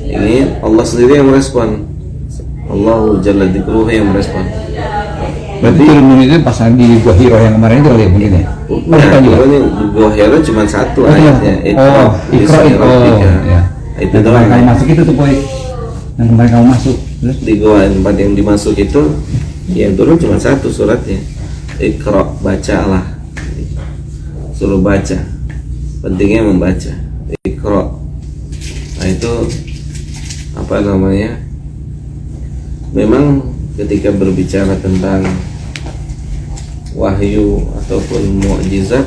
Ini Allah sendiri yang merespon. Allah Jalla Dzikruhu yang merespon. Berarti turun itu pas di Gua Hiro yang kemarin itu kali ya mungkin ya? Nah, ini Gua Hiro cuma satu ayatnya. Ikra itu. Ya. Itu Yang doang. kemarin kamu masuk itu tuh boy. Yang kemarin kamu masuk. Terus? Di gua tempat yang dimasuk itu yang turun cuma satu suratnya. Ikra, bacalah. Suruh baca. Pentingnya membaca. Ikra. Nah itu apa namanya? Memang ketika berbicara tentang wahyu ataupun mukjizat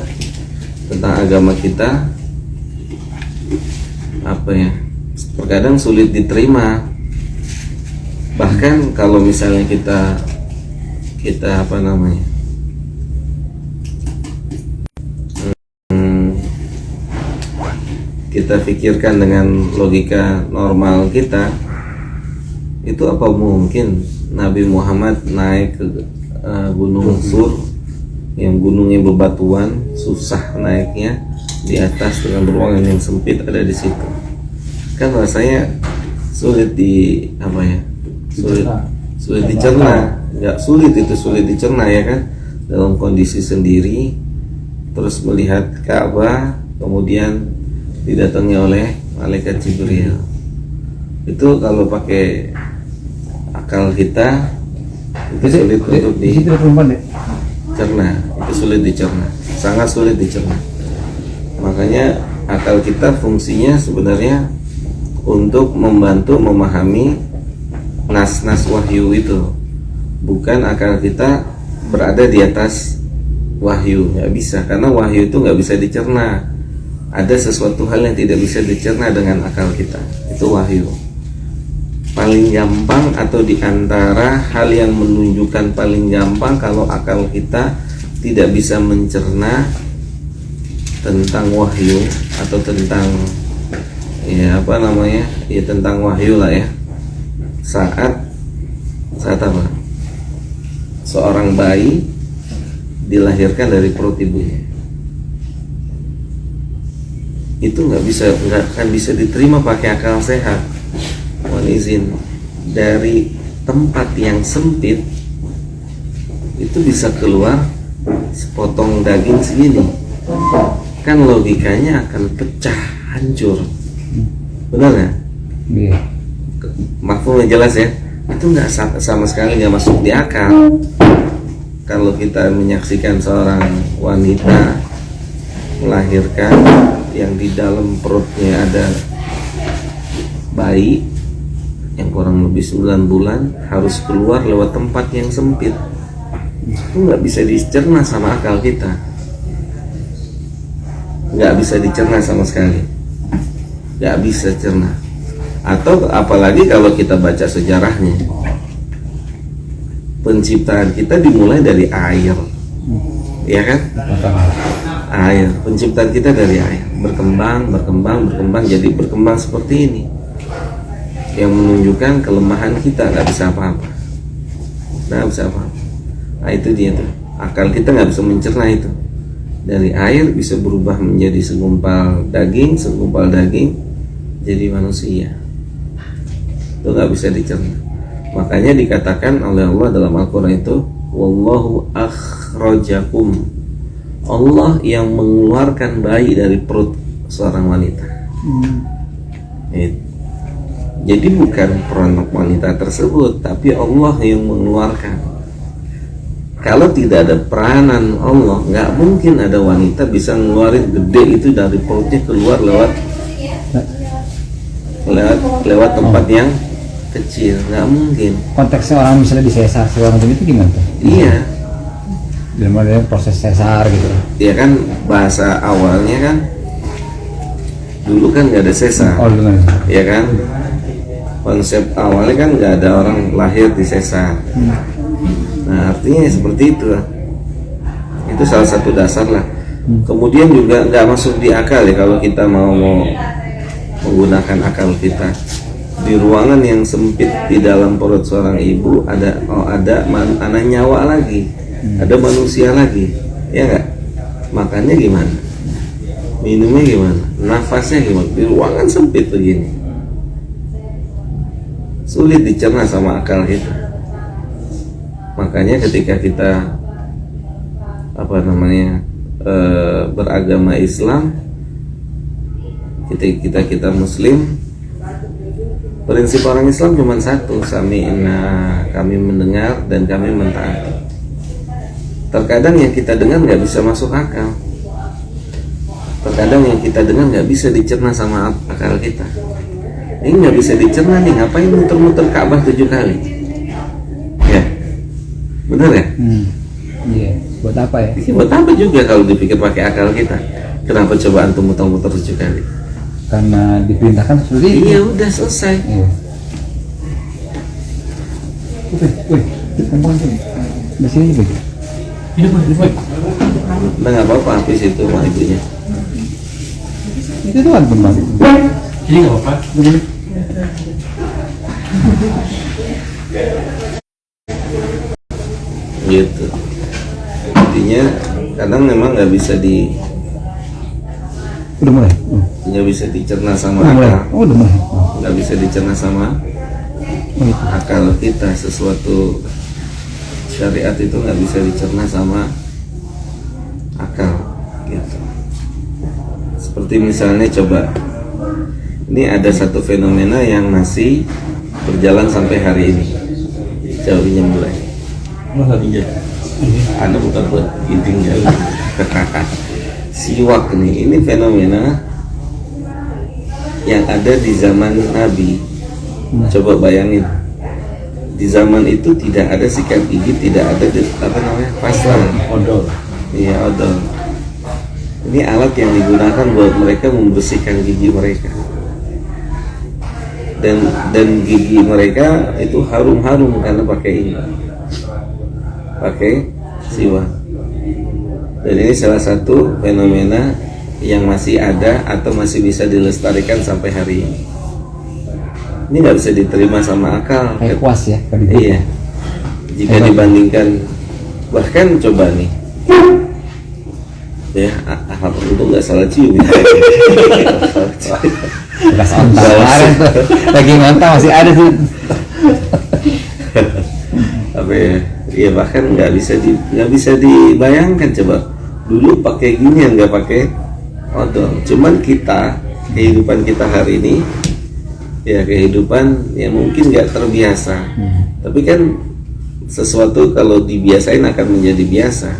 tentang agama kita, apa ya, terkadang sulit diterima. Bahkan kalau misalnya kita apa namanya, kita pikirkan dengan logika normal kita, itu apa mungkin Nabi Muhammad naik ke Gunung Sur yang gunungnya bebatuan, susah naiknya, di atas dengan ruangan yang sempit ada di situ. Kan rasanya sulit di apa ya? Sulit dicerna. Enggak sulit, itu sulit dicerna ya kan? Dalam kondisi sendiri terus melihat Ka'bah, kemudian didatangi oleh malaikat Jibril. Itu kalau pakai akal kita itu sulit untuk dicerna. Itu sulit dicerna, sangat sulit dicerna. Makanya akal kita fungsinya sebenarnya untuk membantu memahami nas-nas wahyu itu, bukan akal kita berada di atas wahyu. Nggak bisa, karena wahyu itu nggak bisa dicerna. Ada sesuatu hal yang tidak bisa dicerna dengan akal kita, itu wahyu. Paling gampang atau diantara hal yang menunjukkan paling gampang kalau akal kita tidak bisa mencerna tentang wahyu atau tentang ya apa namanya, ya tentang wahyu lah ya. Saat apa? Seorang bayi dilahirkan dari perut ibunya, itu nggak akan bisa diterima pakai akal sehat. Mohon izin, dari tempat yang sempit itu bisa keluar sepotong daging segini, kan logikanya akan pecah, hancur, benar nggak? Iya. Mafhumnya jelas ya. Itu nggak sama sekali nggak masuk di akal. Kalau kita menyaksikan seorang wanita melahirkan yang di dalam perutnya ada bayi yang kurang lebih 9 bulan, harus keluar lewat tempat yang sempit, itu nggak bisa dicerna sama akal kita, nggak bisa dicerna sama sekali, nggak bisa cerna. Atau apalagi kalau kita baca sejarahnya, penciptaan kita dimulai dari air, ya kan? Air, penciptaan kita dari air, berkembang jadi berkembang seperti ini, yang menunjukkan kelemahan kita, nggak bisa apa-apa. Nah itu dia tuh, akal kita nggak bisa mencerna itu. Dari air bisa berubah menjadi segumpal daging jadi manusia, itu nggak bisa dicerna. Makanya dikatakan oleh Allah dalam Al-Quran itu, wallahu akhrajakum, Allah yang mengeluarkan bayi dari perut seorang wanita. Jadi bukan peran wanita tersebut, tapi Allah yang mengeluarkan. Kalau tidak ada peranan Allah, nggak mungkin ada wanita bisa ngeluarin gede itu dari perutnya keluar lewat tempat yang kecil, nggak mungkin. Konteksnya orang misalnya di sesar segala macam itu gimana tuh? Iya. Dalam artian proses sesar gitu. Iya kan, bahasa awalnya kan dulu kan nggak ada sesar. Oh benar. Iya kan. Konsep awalnya kan nggak ada orang lahir di sesar. Nah artinya seperti itu lah. Itu salah satu dasar lah. Kemudian juga nggak masuk di akal ya kalau kita mau menggunakan akal kita. Di ruangan yang sempit di dalam perut seorang ibu ada anak nyawa lagi, ada manusia lagi, ya nggak? Makannya gimana? Minumnya gimana? Nafasnya gimana? Di ruangan sempit begini. sulit dicerna sama akal kita. Makanya ketika kita beragama Islam, kita Muslim, prinsip orang Islam cuma satu, sami'na, kami mendengar dan kami mentaati. Terkadang yang kita dengar nggak bisa masuk akal, terkadang yang kita dengar nggak bisa dicerna sama akal kita. Ini nggak bisa dicerna nih, ngapain muter-muter Ka'bah 7 kali? Ya, benar ya? Iya, buat apa ya? Ya, buat apa juga kalau dipikir pakai akal kita? Kenapa coba antum muter-muter 7 kali? Karena diperintahkan seperti itu. Iya, udah selesai. Iya. Woi, kembang tuh. Masih aja, Boy. Hidup, Boy. Udah nggak apa-apa, habis itu sama ibunya. Itu tuh kan kembang. Jadi nggak apa-apa. Gitu. Intinya kadang memang nggak bisa Udah mulai. nggak bisa dicerna sama Udah mulai. akal, Oh, udah mulai. nggak bisa dicerna sama Oh, itu. akal kita. Sesuatu syariat itu nggak bisa dicerna sama akal gitu. Seperti misalnya coba, ini ada satu fenomena yang masih berjalan sampai hari ini. Jauhnya mulai Anda bukan buat tinggal siwak nih, ini fenomena yang ada di zaman Nabi. Coba bayangin, di zaman itu tidak ada sikat gigi, tidak ada pasta. Odol. Iya, odol. Ini alat yang digunakan buat mereka membersihkan gigi mereka. Dan gigi mereka itu harum-harum karena pakai ini, pakai siwak. Dan ini salah satu fenomena yang masih ada atau masih bisa dilestarikan sampai hari ini. Ini nggak bisa diterima sama akal. Kayak kuas ya. Iya. Jika dibandingkan, bahkan coba nih, ya alhamdulillah itu nggak salah cium. Bekas ontak kemarin tuh. Lagi ngontak masih ada tuh. Apa ya? Ya bahkan nggak bisa dibayangkan. Coba dulu pakai ginian, nggak pakai odol. Cuman kehidupan kita hari ini, ya kehidupan yang mungkin nggak terbiasa. Tapi kan sesuatu kalau dibiasain akan menjadi biasa.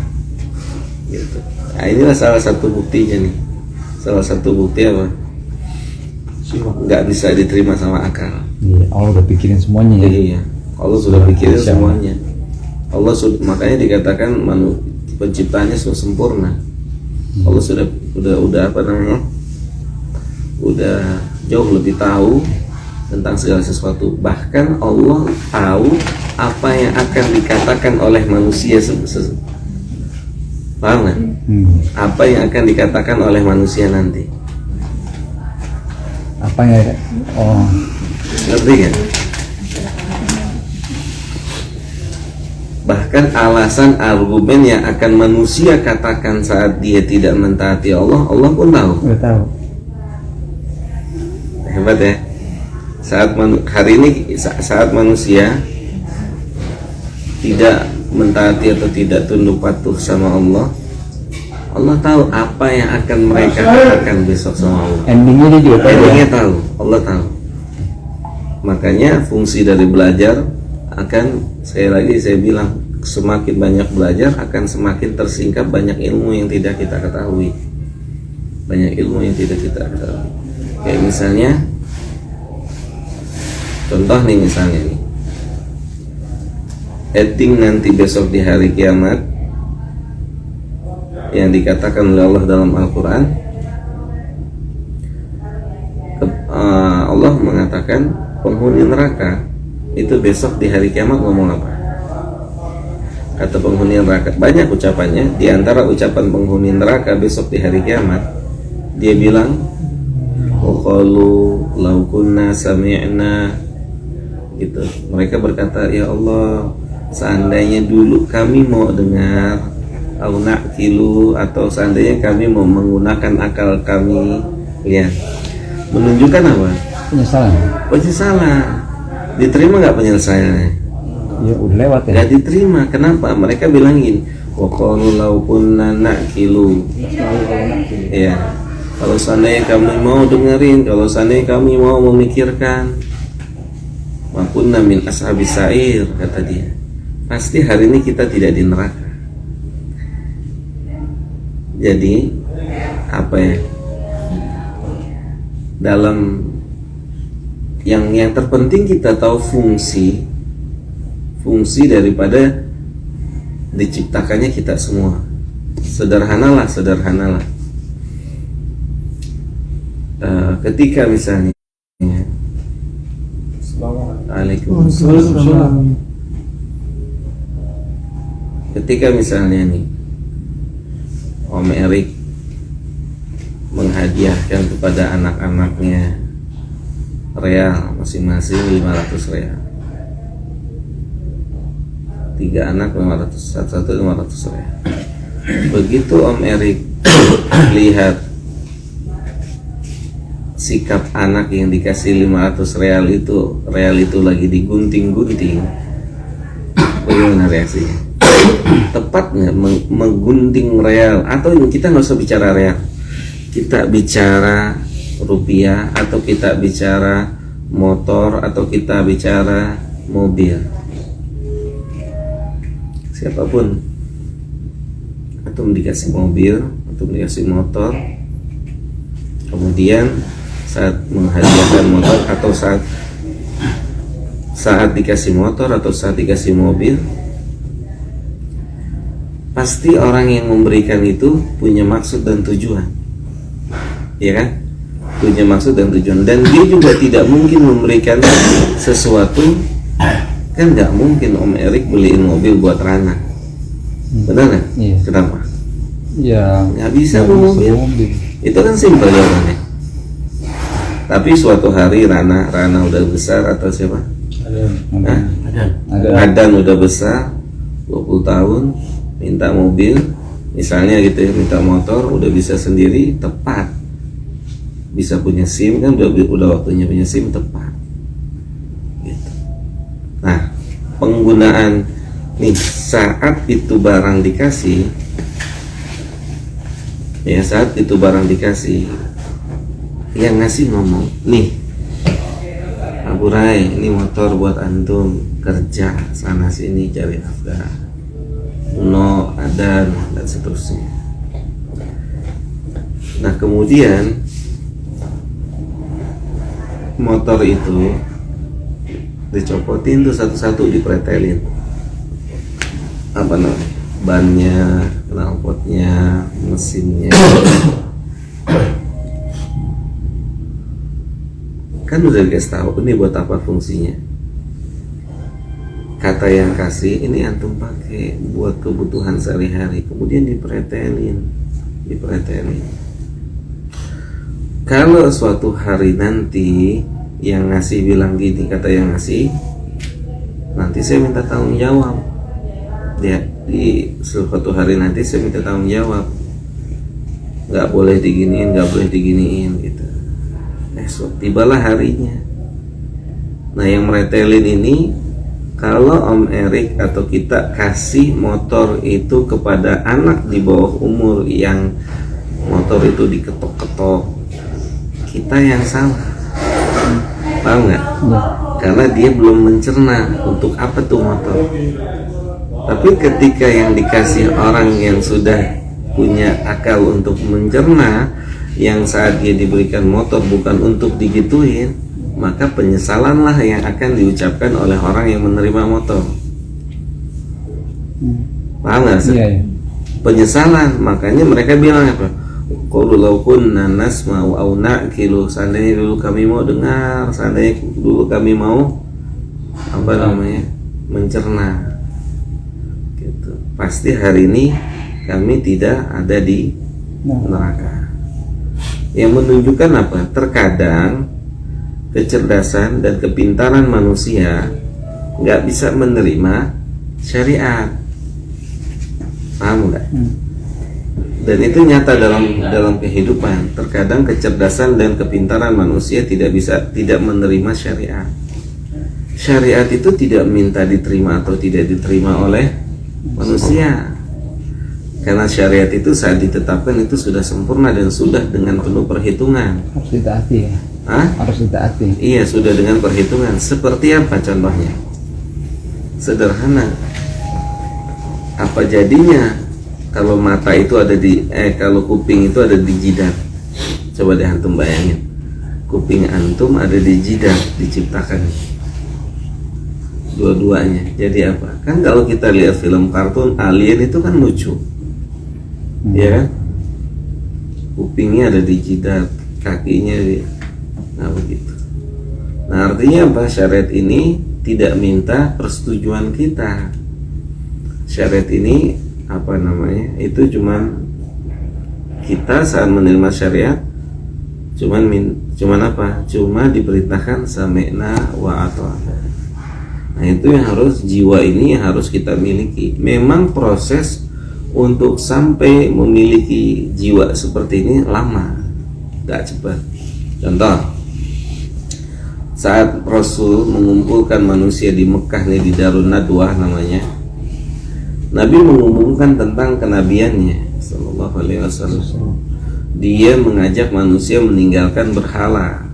Gitu. Nah, inilah salah satu buktinya nih. Salah satu bukti apa? Nggak bisa diterima sama akal. Iya, Allah udah pikirin semuanya ya. Iya, Allah sudah pikirin semuanya. Allah sudah, makanya dikatakan penciptaannya sudah sempurna. Allah udah apa namanya? Udah jauh lebih tahu tentang segala sesuatu. Bahkan Allah tahu apa yang akan dikatakan oleh manusia. Paham nggak? Apa yang akan dikatakan oleh manusia nanti? Apa ya? Oh, Ngerti kan? Bahkan alasan argumen yang akan manusia katakan saat dia tidak mentaati Allah, Allah pun tahu. udah tahu. Hebat ya. Hari ini saat manusia tidak mentaati atau tidak tunduk patuh sama Allah, Allah tahu apa yang akan mereka katakan besok sama Allah. Endingnya dia juga tahu. Endingnya tahu, Allah tahu. Makanya fungsi dari belajar akan, sekali lagi saya bilang, semakin banyak belajar akan semakin tersingkap banyak ilmu yang tidak kita ketahui. Banyak ilmu yang tidak kita ketahui. Kayak misalnya, contoh nih misalnya nih, ending nanti besok di hari kiamat yang dikatakan oleh Allah dalam Al-Quran. Allah mengatakan penghuni neraka itu besok di hari kiamat ngomong apa? Kata penghuni neraka, banyak ucapannya. Di antara ucapan penghuni neraka besok di hari kiamat, dia bilang, qalu law kunna sami'na, gitu. Mereka berkata, ya Allah, seandainya dulu kami mau dengar, au na'kilu, atau seandainya kami mau menggunakan akal kami. Lihat, menunjukkan apa? Penyesalan. Penyesalan. Diterima nggak penyelesaiannya? Ya udah lewat ya. Nggak diterima. Kenapa? Mereka bilang gini, waqalu law kunna na'kilu. Ya, kalau seandainya kami mau dengerin, kalau seandainya kami mau memikirkan, ma kunna min ashabis sa'ir, kata dia, pasti hari ini kita tidak di neraka. Jadi apa ya? Dalam yang terpenting kita tahu fungsi daripada diciptakannya kita semua. Sederhanalah. Ketika misalnya Waalaikumsalam. Ketika misalnya nih Om Erik menghadiahkan kepada anak-anaknya real masing-masing 500 real. 3 anak 500, satu 500 real. Begitu Om Erik lihat sikap anak yang dikasih 500 real itu lagi digunting-gunting, bagaimana reaksinya? Tepat nggak menggunting real? Atau kita nggak usah bicara real, kita bicara rupiah, atau kita bicara motor, atau kita bicara mobil, siapapun, atau dikasih mobil, atau dikasih motor, kemudian saat menghadiahkan motor, atau saat dikasih motor, atau saat dikasih mobil, pasti orang yang memberikan itu punya maksud dan tujuan, ya kan? Punya maksud dan tujuan, dan dia juga tidak mungkin memberikan sesuatu, kan nggak mungkin Om Erik beliin mobil buat Rana, benar nggak? Iya. Kenapa? Ya Nggak bisa mobil. Itu kan simpel jawabannya. Tapi suatu hari Rana udah besar, atau siapa? Adan udah besar, 20 tahun, minta mobil, misalnya gitu ya, minta motor, udah bisa sendiri, tepat. Bisa punya SIM kan, udah waktunya punya SIM, tepat. Gitu. Nah, penggunaan nih saat itu barang dikasih, ya saat itu barang dikasih, yang ngasih ngomong, nih Abu Rai, ini motor buat antum kerja sana sini cari nafkah, no Adan, dan seterusnya. Nah kemudian motor itu dicopotin tuh satu-satu, dipretelin, apa namanya, bannya, knalpotnya, mesinnya. Kan udah dikasih tahu ini buat apa fungsinya. Kata yang kasih, ini antum pakai buat kebutuhan sehari-hari. Kemudian dipretelin. Kalau suatu hari nanti yang ngasih bilang gini, kata yang ngasih, nanti saya minta tanggung jawab. Ya, di suatu hari nanti saya minta tanggung jawab. Nggak boleh diginiin, nggak boleh diginiin gitu. Tibalah harinya. Nah yang meretelin ini, kalau Om Erik atau kita kasih motor itu kepada anak di bawah umur yang motor itu diketok-ketok, kita yang salah. Paham nggak? Karena dia belum mencerna untuk apa tuh motor. Tapi ketika yang dikasih orang yang sudah punya akal untuk mencerna, yang saat dia diberikan motor bukan untuk digituin, maka penyesalanlah yang akan diucapkan oleh orang yang menerima motor. Paham nggak sih? Iya. Penyesalan, makanya mereka bilang apa? Qalu law kunna nasma'u aw na'qilu, seandainya dulu kami mau dengar, seandainya dulu kami mau apa namanya, mencerna. Gitu. Pasti hari ini kami tidak ada di neraka. Yang menunjukkan apa? Terkadang kecerdasan dan kepintaran manusia nggak bisa menerima syariat. Paham nggak? Dan itu nyata dalam kehidupan. Terkadang kecerdasan dan kepintaran manusia tidak menerima syariat. syariat itu tidak minta diterima atau tidak diterima oleh manusia, karena syariat itu saat ditetapkan itu sudah sempurna dan sudah dengan penuh perhitungan. Harus ditaati ya. Hah? Harus ditaati. Iya, sudah dengan perhitungan. Seperti apa contohnya? Sederhana. Apa jadinya kalau mata itu ada di kalau kuping itu ada di jidat? Coba deh antum bayangin. Kuping antum ada di jidat, diciptakan dua-duanya. Jadi apa? Kan kalau kita lihat film kartun alien itu kan lucu. Ya kan? Kupingnya ada di jidat, kakinya di, nah begitu. Nah artinya apa? Syariat ini tidak minta persetujuan kita. Syariat ini apa namanya? Itu cuman kita saat menerima syariat cuman apa? Cuma diperintahkan sami'na wa ata'na. Nah itu yang harus, jiwa ini yang harus kita miliki. Memang proses untuk sampai memiliki jiwa seperti ini lama, gak cepat. Contoh, saat Rasul mengumpulkan manusia di Mekah nih, di Darun Nadwah namanya, Nabi mengumumkan tentang kenabiannya sallallahu alaihi wasallam. Dia mengajak manusia meninggalkan berhala.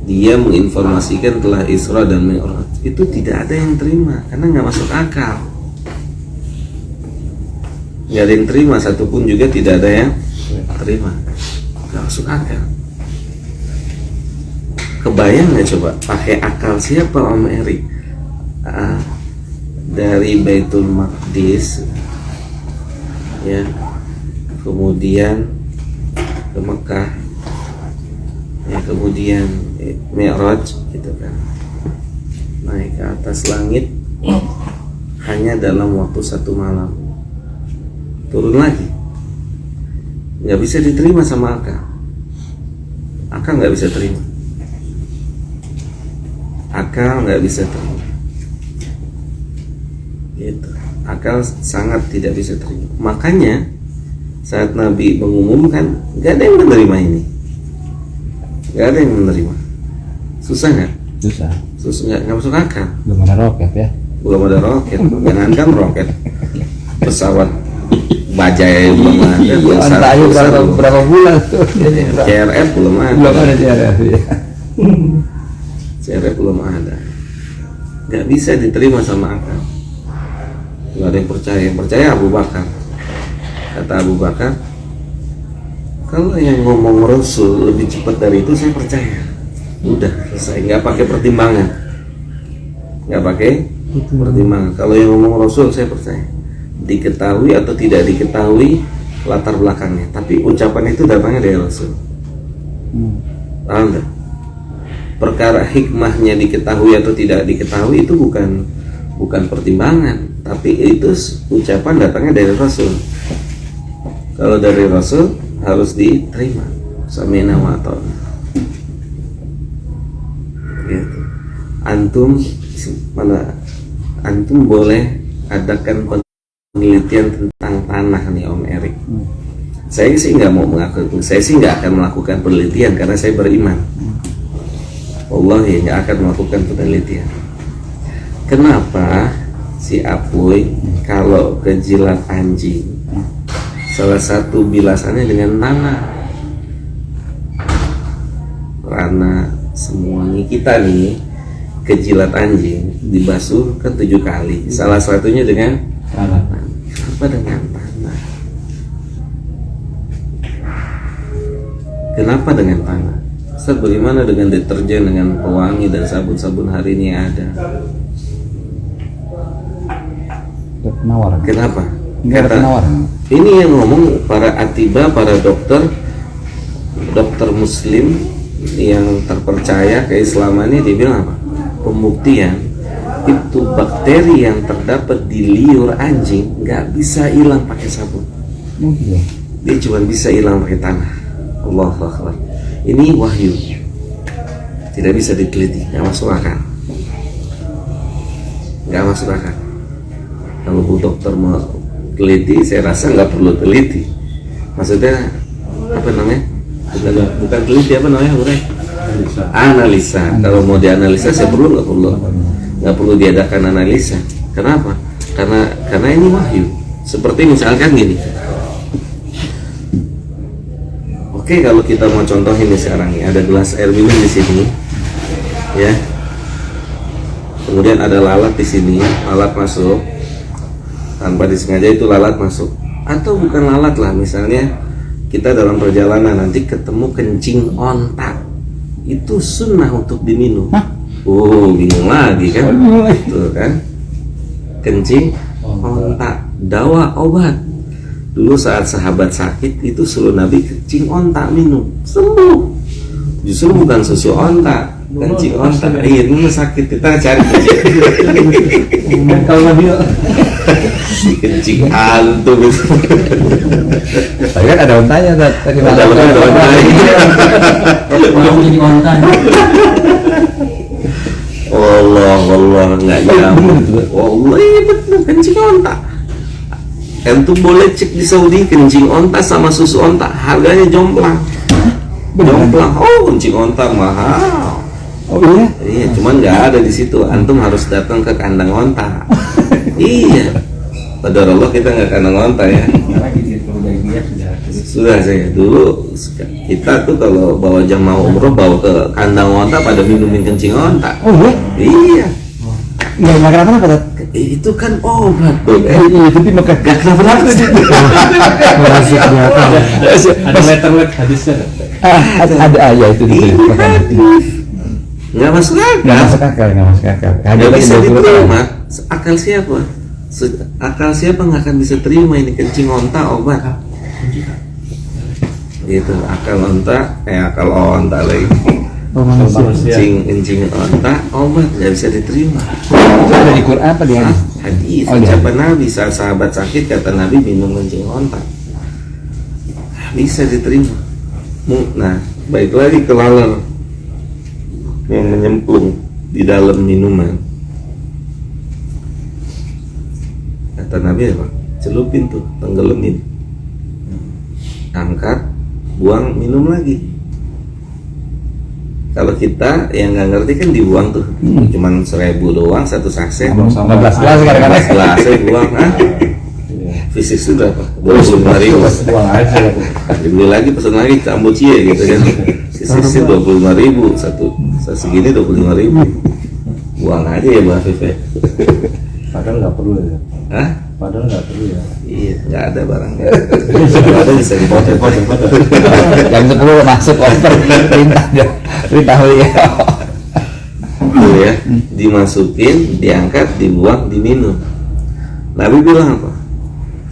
Dia menginformasikan telah Isra dan Mi'raj. Itu tidak ada yang terima karena nggak masuk akal. Nggak ada yang terima, satupun juga tidak ada yang terima. Nggak masuk akal. Kebayang nggak coba pakai akal siapa Om Erik? Dari Baitul Maqdis ya, kemudian ke Mekah ya, kemudian Mi'raj gitu kan, naik ke atas langit hanya dalam waktu 1 malam, turun lagi. Nggak bisa diterima sama akal. Akal nggak bisa terima. Akal nggak bisa terima gitu. Akal sangat tidak bisa terima. Makanya saat Nabi mengumumkan, gak ada yang menerima ini, gak ada yang menerima. Susah nggak? Susah, nggak masuk akal. Belum ada roket ya. Belum ada roket. Jangankan roket, pesawat bajai belum ada. Entah aja berapa bulan tuh. CRF belum ada. Belum ada CRF ya. CRF belum ada. Gak bisa diterima sama akal. Gak ada yang percaya. Yang percaya Abu Bakar. Kata Abu Bakar, kalau yang ngomong Rasul lebih cepat dari itu saya percaya. Udah selesai, nggak pakai pertimbangan, nggak pakai pertimbangan. Kalau yang ngomong Rasul saya percaya, diketahui atau tidak diketahui latar belakangnya, tapi ucapan itu datangnya dari Rasul. Paham nggak? Perkara hikmahnya diketahui atau tidak diketahui itu bukan pertimbangan, tapi itu ucapan datangnya dari Rasul. Kalau dari Rasul harus diterima, sami'na wa ata'na. Gitu. Antum boleh adakan penelitian tentang tanah nih Om Erik. Saya sih nggak mau mengaku, saya sih nggak akan melakukan penelitian karena saya beriman. Wallahi nggak akan melakukan penelitian. Kenapa si Apuy kalau kejilat anjing, salah satu bilasannya dengan tanah, karena semuanya kita nih kejilat anjing dibasuh kan 7 kali, salah satunya dengan tanah. Kenapa dengan tanah? Kenapa dengan tanah? Ustaz, bagaimana dengan deterjen, dengan pewangi dan sabun-sabun hari ini ada? Penawaran. Kenapa? Kata, penawaran. Ini yang ngomong para atiba, para dokter Muslim yang terpercaya keislamannya, dia bilang apa? Pembuktian itu bakteri yang terdapat di liur anjing nggak bisa hilang pakai sabun. Dia cuma bisa hilang pakai tanah. Allahu Akbar. Ini wahyu, tidak bisa diteliti, nggak masuk akal, nggak masuk akal. Kalau bu dokter mau teliti, saya rasa nggak perlu teliti. Maksudnya apa namanya? Bukan teliti, apa namanya, Bro? analisa. Kalau mau dianalisa saya nggak perlu diadakan analisa. Kenapa? Karena ini wahyu. Seperti misalkan gini. Oke, kalau kita mau contohin nih sekarang nih, ada gelas air minum di sini, ya. Kemudian ada lalat di sini, lalat masuk, tanpa disengaja itu lalat masuk. Atau bukan lalat lah, misalnya kita dalam perjalanan nanti ketemu kencing onta, itu sunnah untuk diminum. Oh, bingung lagi kan? Tuh kan, kencing onta, dawa obat. Dulu saat sahabat sakit itu suruh Nabi kencing onta minum, sembuh. Justru bukan susu onta, kencing onta. Iya, ini sakit, kita cari Kalau Nabi kencing antum itu. Tapi kan ada ontanya tadi Ada ontanya. mau jadi onta. Allah nggak nyambung. Allah, iya betul, kencing onta. Antum boleh cek di Saudi kencing onta sama susu onta harganya jomplang. Oh, kencing onta mahal. Oh iya? Iya, cuman nggak ada di situ. Antum harus datang ke kandang onta. Iya. Pada Allah kita nggak kandang onta ya. Sudah saya dulu kita tuh kalau bawa jamaah umroh bawa ke kandang onta pada minumin kencing onta. Oh iya? Iya. Nggak makan apa-apa Tat? Itu kan obat. Iya, tapi makan Gak kenapa-napa sih. Ada letter hadisnya. ada ya itu gitu. Nggak masuk Nggak akal. masuk akal, nggak masuk akal. Nggak bisa diterima. Akal siapa? Akal siapa nggak akan bisa terima ini kencing onta obat? Gitu, akal onta lagi. Kencing onta obat nggak bisa diterima. Itu ada di Quran apa di hadis? Hadis Oh, di ucapan Nabi saat sahabat sakit kata Nabi minum kencing onta bisa diterima. Nah, baik lagi ke laler yang menyemplung di dalam minuman. Kata Nabi apa? Celupin tuh, tenggelamin, angkat, buang, minum lagi. Kalau kita yang nggak ngerti kan dibuang tuh, cuman 1.000 doang satu sachet. 15 gelas kadang-kadang. 15 gelas buang, fisik itu berapa? 25.000. Buang aja. Dibeli lagi, pesan lagi cambucie gitu kan. Fisik 25.000 satu segini 25.000. Buang aja ya Mbak Afif ya. Padahal nggak perlu ya. Hah? Padahal nggak perlu ya. Iya, nggak ada barangnya. Kalau ada bisa dipotong. Jam 10 masuk order perintah ya. Tuh ya, dimasukin, diangkat, dibuang, diminum. Nabi bilang apa?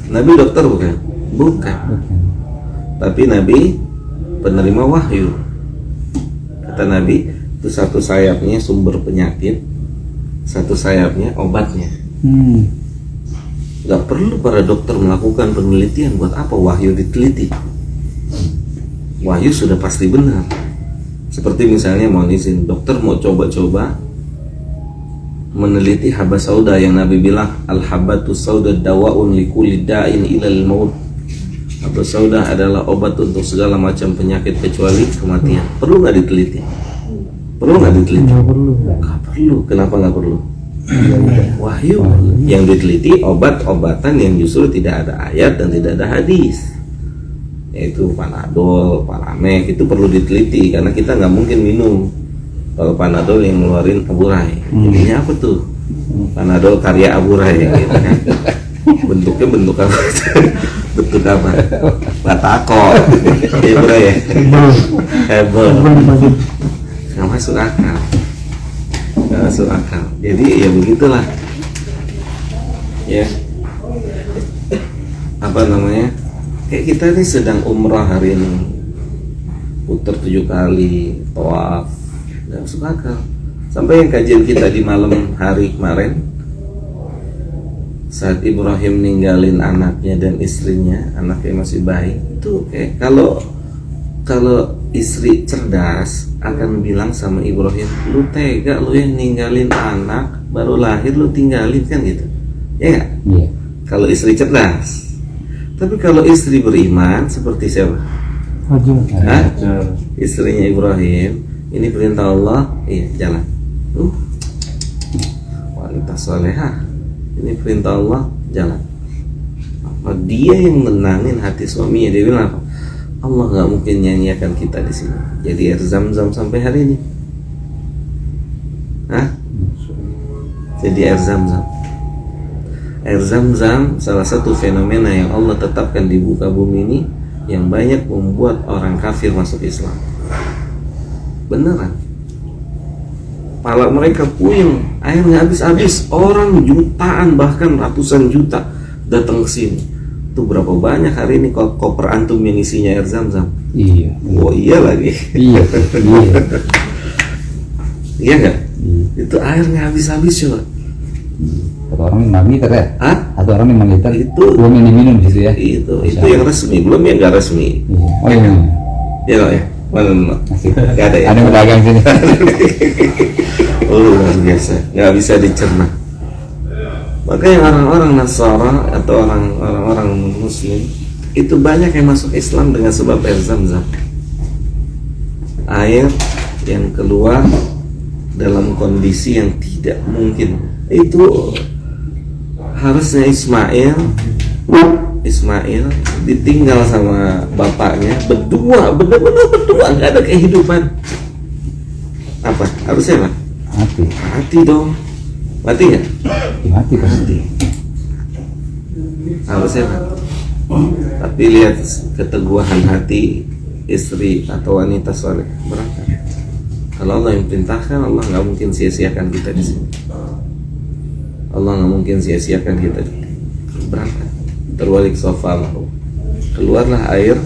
Nabi dokter bukan? Bukan. Tapi Nabi penerima wahyu. Kata Nabi, itu satu sayapnya sumber penyakit, satu sayapnya obatnya. Gak perlu para dokter melakukan penelitian. Buat apa wahyu diteliti? Wahyu sudah pasti benar. Seperti misalnya mau izin dokter mau coba-coba meneliti habba sauda yang Nabi bilang al-habbatu sauda dawaun likulli da'in ilal maut. Habba sauda adalah obat untuk segala macam penyakit kecuali kematian. Perlu nggak diteliti? Perlu nggak diteliti? Nggak perlu. Kenapa nggak perlu? Wahyu yang diteliti obat-obatan yang justru tidak ada ayat dan tidak ada hadis, yaitu Panadol, Paramek, itu perlu diteliti karena kita nggak mungkin minum kalau Panadol yang ngeluarin aburai. Jadinya apa tuh? Panadol karya aburai gitu kan. Bentuknya bentuk apa? Bentuk apa? Batako. Iya bro ya. Hebel. Nggak masuk akal. Nggak masuk akal. Jadi ya begitulah. Ya. Apa namanya? Kayak kita nih sedang umrah hari ini, putar 7 kali, tawaf, nggak masuk akal. Sampai yang kajian kita di malam hari kemarin, saat Ibrahim ninggalin anaknya dan istrinya, anaknya masih bayi, itu kayak kalau istri cerdas akan bilang sama Ibrahim, lu tega lu yang ninggalin anak baru lahir lu tinggalin kan gitu, ya nggak? Iya. Kalau istri cerdas. Tapi kalau istri beriman seperti siapa? Hah? Istrinya Ibrahim Ini perintah Allah, iya jalan. Wanita solehah, ini perintah Allah, jalan. Apa dia yang menangin hati suaminya? Dia bilang apa? Allah nggak mungkin nyanyiakan kita di sini. Jadi air zam-zam sampai hari ini. Hah? Jadi air zam-zam. Air zam-zam salah satu fenomena yang Allah tetapkan di muka bumi ini yang banyak membuat orang kafir masuk Islam. Beneran. Pala mereka puyeng, air nggak habis-habis. Orang jutaan bahkan ratusan juta datang ke sini. Itu berapa banyak hari ini koper antum yang isinya air zam-zam? Iya. Oh iya lagi. Iya. Iya. Iya nggak? Itu air nggak habis-habis coba. Satu orang 5 liter ya? Hah? Satu orang 5 liter. Itu. Belum yang diminum di situ ya? Itu yang resmi, belum yang nggak resmi. Iya. Oh iya. Ya loh ya. Mana? Masih. Nggak ada ya. Ada yang pedagang sini. Oh luar biasa, nggak bisa dicerna. Makanya orang-orang Nasara atau orang-orang Muslim itu banyak yang masuk Islam dengan sebab air zam-zam. Air yang keluar dalam kondisi yang tidak mungkin. Itu harusnya Ismail ditinggal sama bapaknya berdua, benar-benar berdua, nggak ada kehidupan. Apa? Harusnya apa? Mati dong. Mati nggak? Mati pasti. Harusnya mati. Tapi lihat keteguhan hati istri atau wanita soleh, berangkat. Kalau Allah yang perintahkan, Allah nggak mungkin sia-siakan kita di sini. Allah nggak mungkin sia-siakan kita. Berangkat. Terwalik sofa lahu. Keluarlah air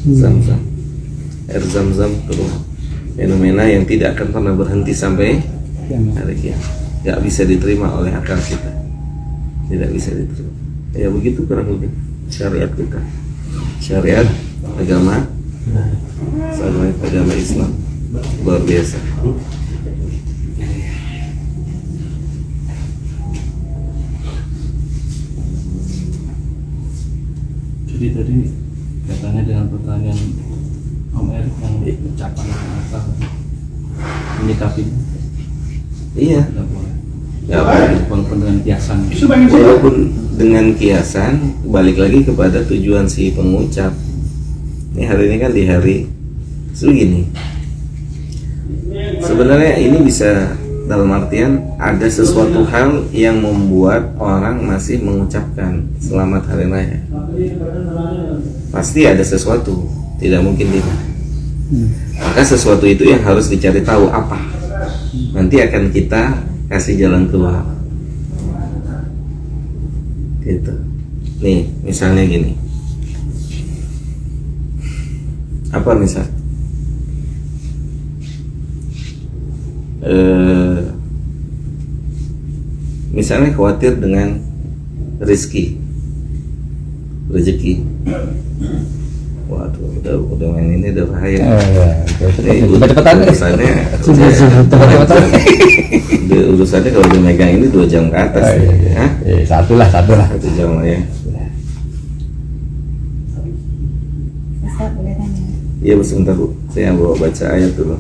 zam-zam. Air zam-zam keluar. Fenomena yang tidak akan pernah berhenti sampai hari kiamat. Gak bisa diterima oleh akal kita. Tidak bisa diterima. Ya begitu kurang lebih syariat kita. Syariat agama Islam luar biasa. Jadi tadi katanya dengan pertanyaan Om Erik yang ucapan apa menyikapi Iya. tidak boleh. Gak boleh. Walaupun dengan kiasan. Walaupun dengan kiasan, balik lagi kepada tujuan si pengucap. Ini hari ini kan di hari segini. Sebenarnya ini bisa dalam artian ada sesuatu hal yang membuat orang masih mengucapkan selamat hari raya. Pasti ada sesuatu, tidak mungkin tidak. Maka sesuatu itu yang harus dicari tahu apa. Nanti akan kita kasih jalan keluar. Gitu. Nih, misalnya gini. Apa misal? Misalnya khawatir dengan rezeki. Waduh, udah main ini udah bahaya. Cepet-cepetan. Urusannya kalau udah megang ini 2 jam ke atas. Satu lah. 1 jam lah ya. Ustaz boleh tanya? Iya sebentar Bu, saya bawa baca ayat dulu.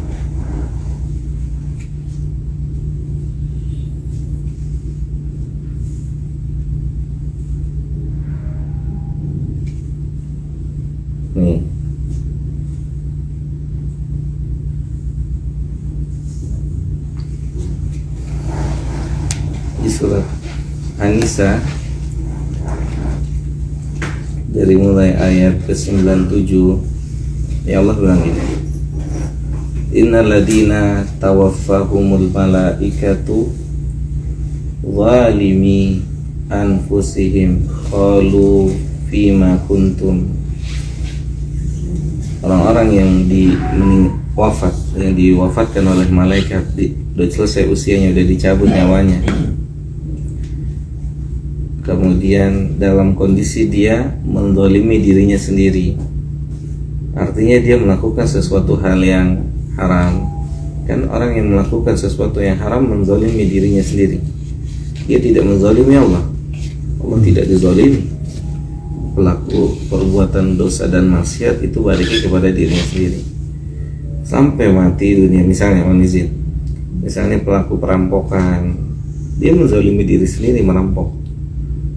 Nih. Di surat An-Nisa dari mulai ayat ke-97 ya Allah bilang gini, innal ladina tawaffahumul malaikatu zalimi anfusihim qalu fima kuntum. Orang-orang yang yang diwafatkan oleh malaikat, udah selesai usianya, udah dicabut nyawanya, kemudian dalam kondisi dia menzalimi dirinya sendiri, artinya dia melakukan sesuatu hal yang haram. Kan orang yang melakukan sesuatu yang haram menzalimi dirinya sendiri, dia tidak menzalimi Allah. Allah tidak dizalimi. Pelaku perbuatan dosa dan maksiat itu baliknya kepada dirinya sendiri. sampai mati dunia. Misalnya manizin, misalnya pelaku perampokan, dia menzalimi diri sendiri merampok,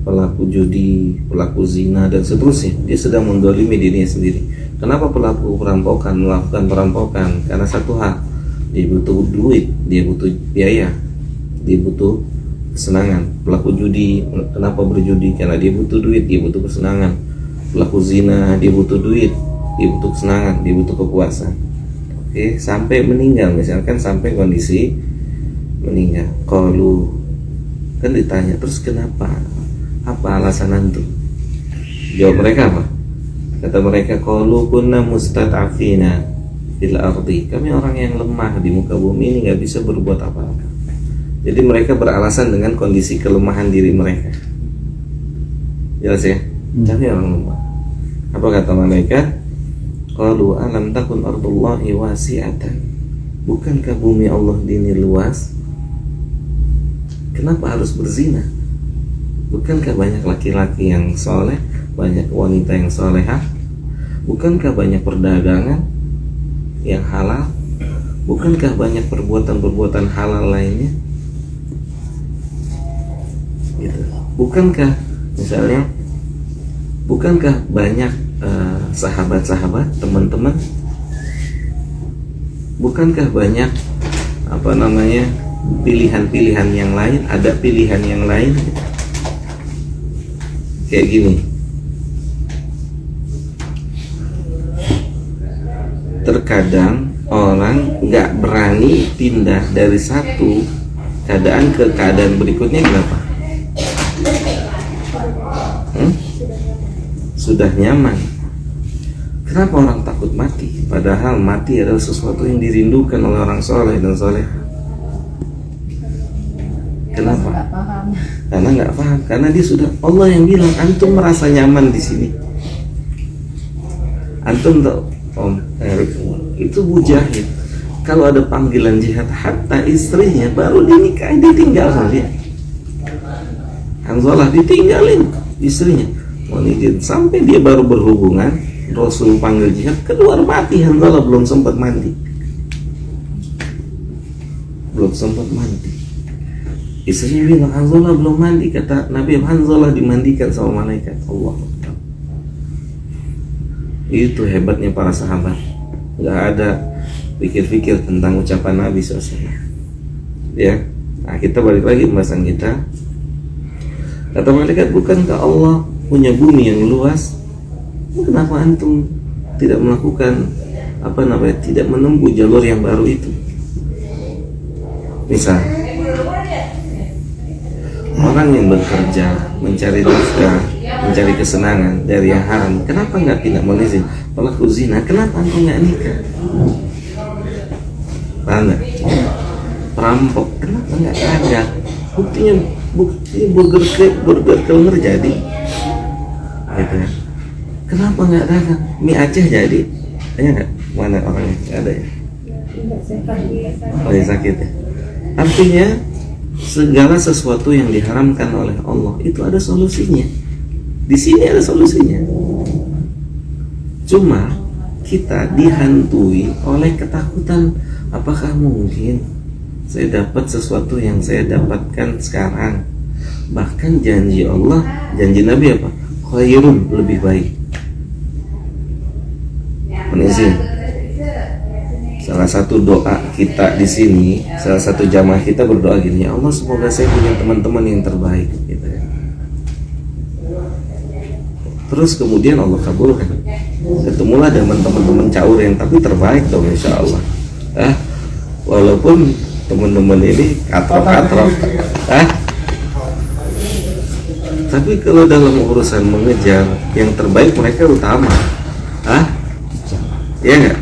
pelaku judi, pelaku zina dan seterusnya, dia sedang menzalimi dirinya sendiri. Kenapa pelaku perampokan melakukan perampokan? Karena satu hal, dia butuh duit, dia butuh biaya, dia butuh kesenangan. Pelaku judi, kenapa berjudi? Karena dia butuh duit, dia butuh kesenangan. Pelaku zina, dia butuh duit, dia butuh kesenangan, dia butuh kepuasan. Oke, sampai meninggal, misalkan sampai kondisi meninggal. Kalau kan ditanya, terus kenapa? Apa alasan antum? Jawab mereka apa? Kata mereka, qalu kunna mustata'afina fil ardi. Kami orang yang lemah di muka bumi ini, nggak bisa berbuat apa-apa. Jadi mereka beralasan dengan kondisi kelemahan diri mereka. Jelas ya? Kami orang lemah. Apa kata mereka? Qalu alam takun ardullahi wasi'atan. Bukankah bumi Allah ini luas? Kenapa harus berzina? Bukankah banyak laki-laki yang soleh, banyak wanita yang solehah? Bukankah banyak perdagangan yang halal? Bukankah banyak perbuatan-perbuatan halal lainnya? Gitu. Bukankah misalnya, bukankah banyak sahabat-sahabat, teman-teman? Bukankah banyak pilihan-pilihan yang lain? Ada pilihan yang lain? Kayak gini. Terkadang orang nggak berani pindah dari satu keadaan ke keadaan berikutnya. Kenapa? Sudah nyaman. Kenapa orang takut mati? Padahal mati adalah sesuatu yang dirindukan oleh orang soleh dan soleh. Kenapa? Nggak paham. Karena nggak paham. Karena dia sudah, Allah yang bilang antum merasa nyaman di sini. Antum tahu, Om Erik, itu Mujahid. Kalau ada panggilan jihad, hatta istrinya baru dinikahi ditinggal sama dia. Hanzalah ditinggalin istrinya. Sampai dia baru berhubungan, Rasul panggil jihad, keluar mati. Hanzalah belum sempat mandi. Istrinya bilang, Hanzalah belum mandi. Kata Nabi, Hanzalah dimandikan sama malaikat. Allah. Itu hebatnya para sahabat. Gak ada pikir-pikir tentang ucapan Nabi SAW. Ya, nah kita balik lagi pembahasan kita. Kata malaikat, bukankah Allah punya bumi yang luas? Kenapa antum tidak melakukan tidak menempuh jalur yang baru itu? Misal, orang yang bekerja, mencari nafkah, mencari kesenangan dari yang haram, kenapa tidak melizin? Pelaku zina, kenapa antum nggak nikah? Paham nggak? Perampok, kenapa nggak kagak? Buktinya burger kelnger jadi, gitu ya. Kenapa nggak dagang? Mie Aceh jadi, ya nggak? Mana orangnya? Nggak ada ya? Oh ya, sakit ya. Artinya segala sesuatu yang diharamkan oleh Allah itu ada solusinya. Di sini ada solusinya. Cuma kita dihantui oleh ketakutan. Apakah mungkin saya dapat sesuatu yang saya dapatkan sekarang? Bahkan janji Allah, janji Nabi apa? Khairun, lebih baik. Menizin. Salah satu doa kita di sini, salah satu jamaah kita berdoa gini, ya Allah, semoga saya punya teman-teman yang terbaik, gitu ya. Terus kemudian Allah kabulkan. Ketemulah dengan teman-teman caur yang tapi terbaik dong, insya Allah. Walaupun teman-teman ini katrok-katrok, tapi kalau dalam urusan mengejar yang terbaik mereka utama, ya nggak?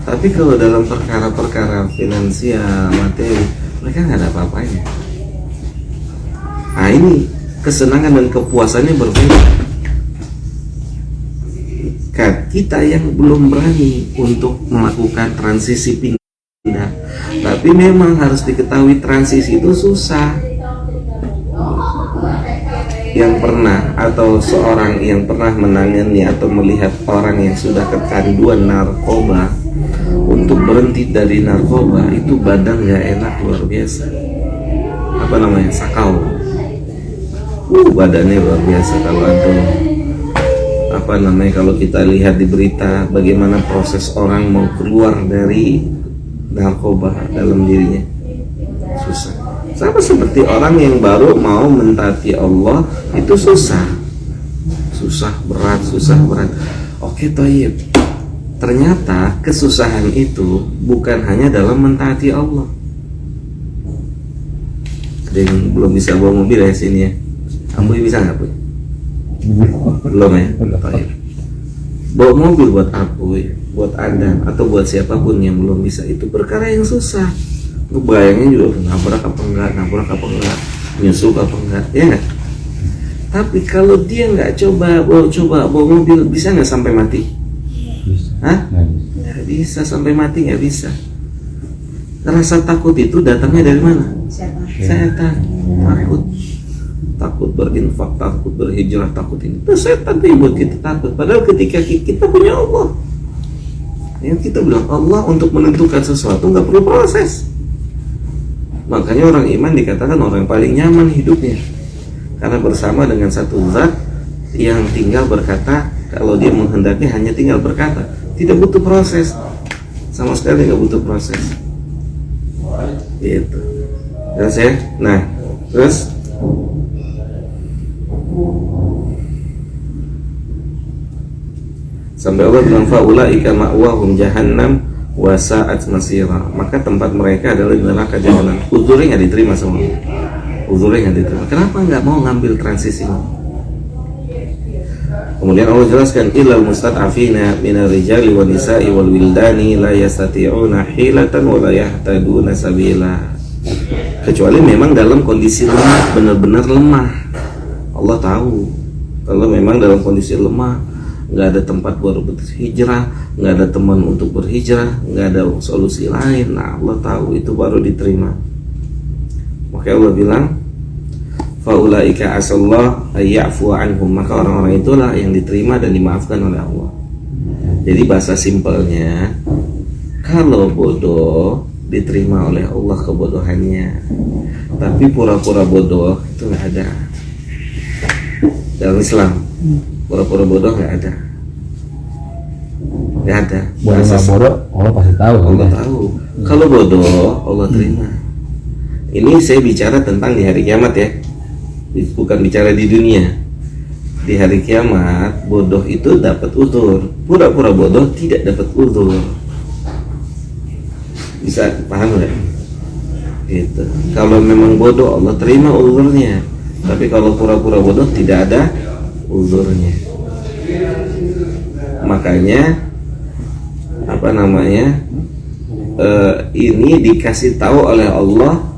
Tapi kalau dalam perkara-perkara finansial, materi, mereka nggak ada apa-apanya. Nah ini kesenangan dan kepuasannya berbeda. Kita yang belum berani untuk melakukan transisi pindah, tapi memang harus diketahui transisi itu susah. Yang pernah atau seorang yang pernah menangani atau melihat orang yang sudah kecanduan narkoba, untuk berhenti dari narkoba itu badan nggak enak luar biasa. Apa namanya, sakau. Badannya luar biasa kalau antum apa namanya, kalau kita lihat di berita bagaimana proses orang mau keluar dari narkoba dalam dirinya, susah. Sama seperti orang yang baru mau mentaati Allah itu susah berat. Oke, toyib. Ternyata kesusahan itu bukan hanya dalam mentaati Allah. Ada yang belum bisa bawa mobil ya sini ya? Kamu bisa nggak, Bu? Belum ya? Toyib. Bawa mobil buat aku ya, buat Anda atau buat siapapun yang belum bisa, itu perkara yang susah. Lu bayangin juga nabrak apa enggak, nyusuk apa enggak, ya nggak? Tapi kalau dia nggak coba bawa mobil, bisa nggak sampai mati? Hah? Nggak bisa sampai mati, nggak bisa. Rasa takut itu datangnya dari mana? Setan. Takut berinfak, takut berhijrah, takut ini. Itu setan tuh yang buat kita takut. Padahal ketika kita punya Allah, yang kita bilang Allah untuk menentukan sesuatu nggak perlu proses. Makanya orang iman dikatakan orang yang paling nyaman hidupnya, karena bersama dengan satu zat yang tinggal berkata. Kalau dia menghendaki hanya tinggal berkata, tidak butuh proses, sama sekali nggak butuh proses. Gitu. Terus ya, nah terus sampai Allah bilang faulaika ma'wahum jahannam wa sa'at masira, maka tempat mereka adalah di neraka jahanam. Uzurnya nggak diterima semua. Uzurnya nggak diterima. Kenapa nggak mau ngambil transisi? Kemudian Allah jelaskan illal mustad'afina minar rijali wan nisa'i wal wildani la yastati'una hilatan wa la yahtaduna sabila. Kecuali memang dalam kondisi lemah, benar-benar lemah. Allah tahu kalau memang dalam kondisi lemah, nggak ada tempat buat berhijrah, nggak ada teman untuk berhijrah, nggak ada solusi lain. Nah, Allah tahu itu baru diterima. Maka Allah bilang faulaika asallah ayyafu anhum, maka orang-orang itulah yang diterima dan dimaafkan oleh Allah. Jadi bahasa simpelnya, kalau bodoh diterima oleh Allah kebodohannya, tapi pura-pura bodoh itu nggak ada dalam Islam. Pura-pura bodoh nggak ada. Bahasa bodoh Allah pasti tahu. Allah tahu. Kalau bodoh Allah terima. Ini saya bicara tentang di hari kiamat ya, bukan bicara di dunia. Di hari kiamat bodoh itu dapat uzur, pura-pura bodoh tidak dapat uzur. Bisa paham nggak? Gitu. Kalau memang bodoh Allah terima uzurnya, tapi kalau pura-pura bodoh tidak ada uzurnya. Makanya apa namanya, ini dikasih tahu oleh Allah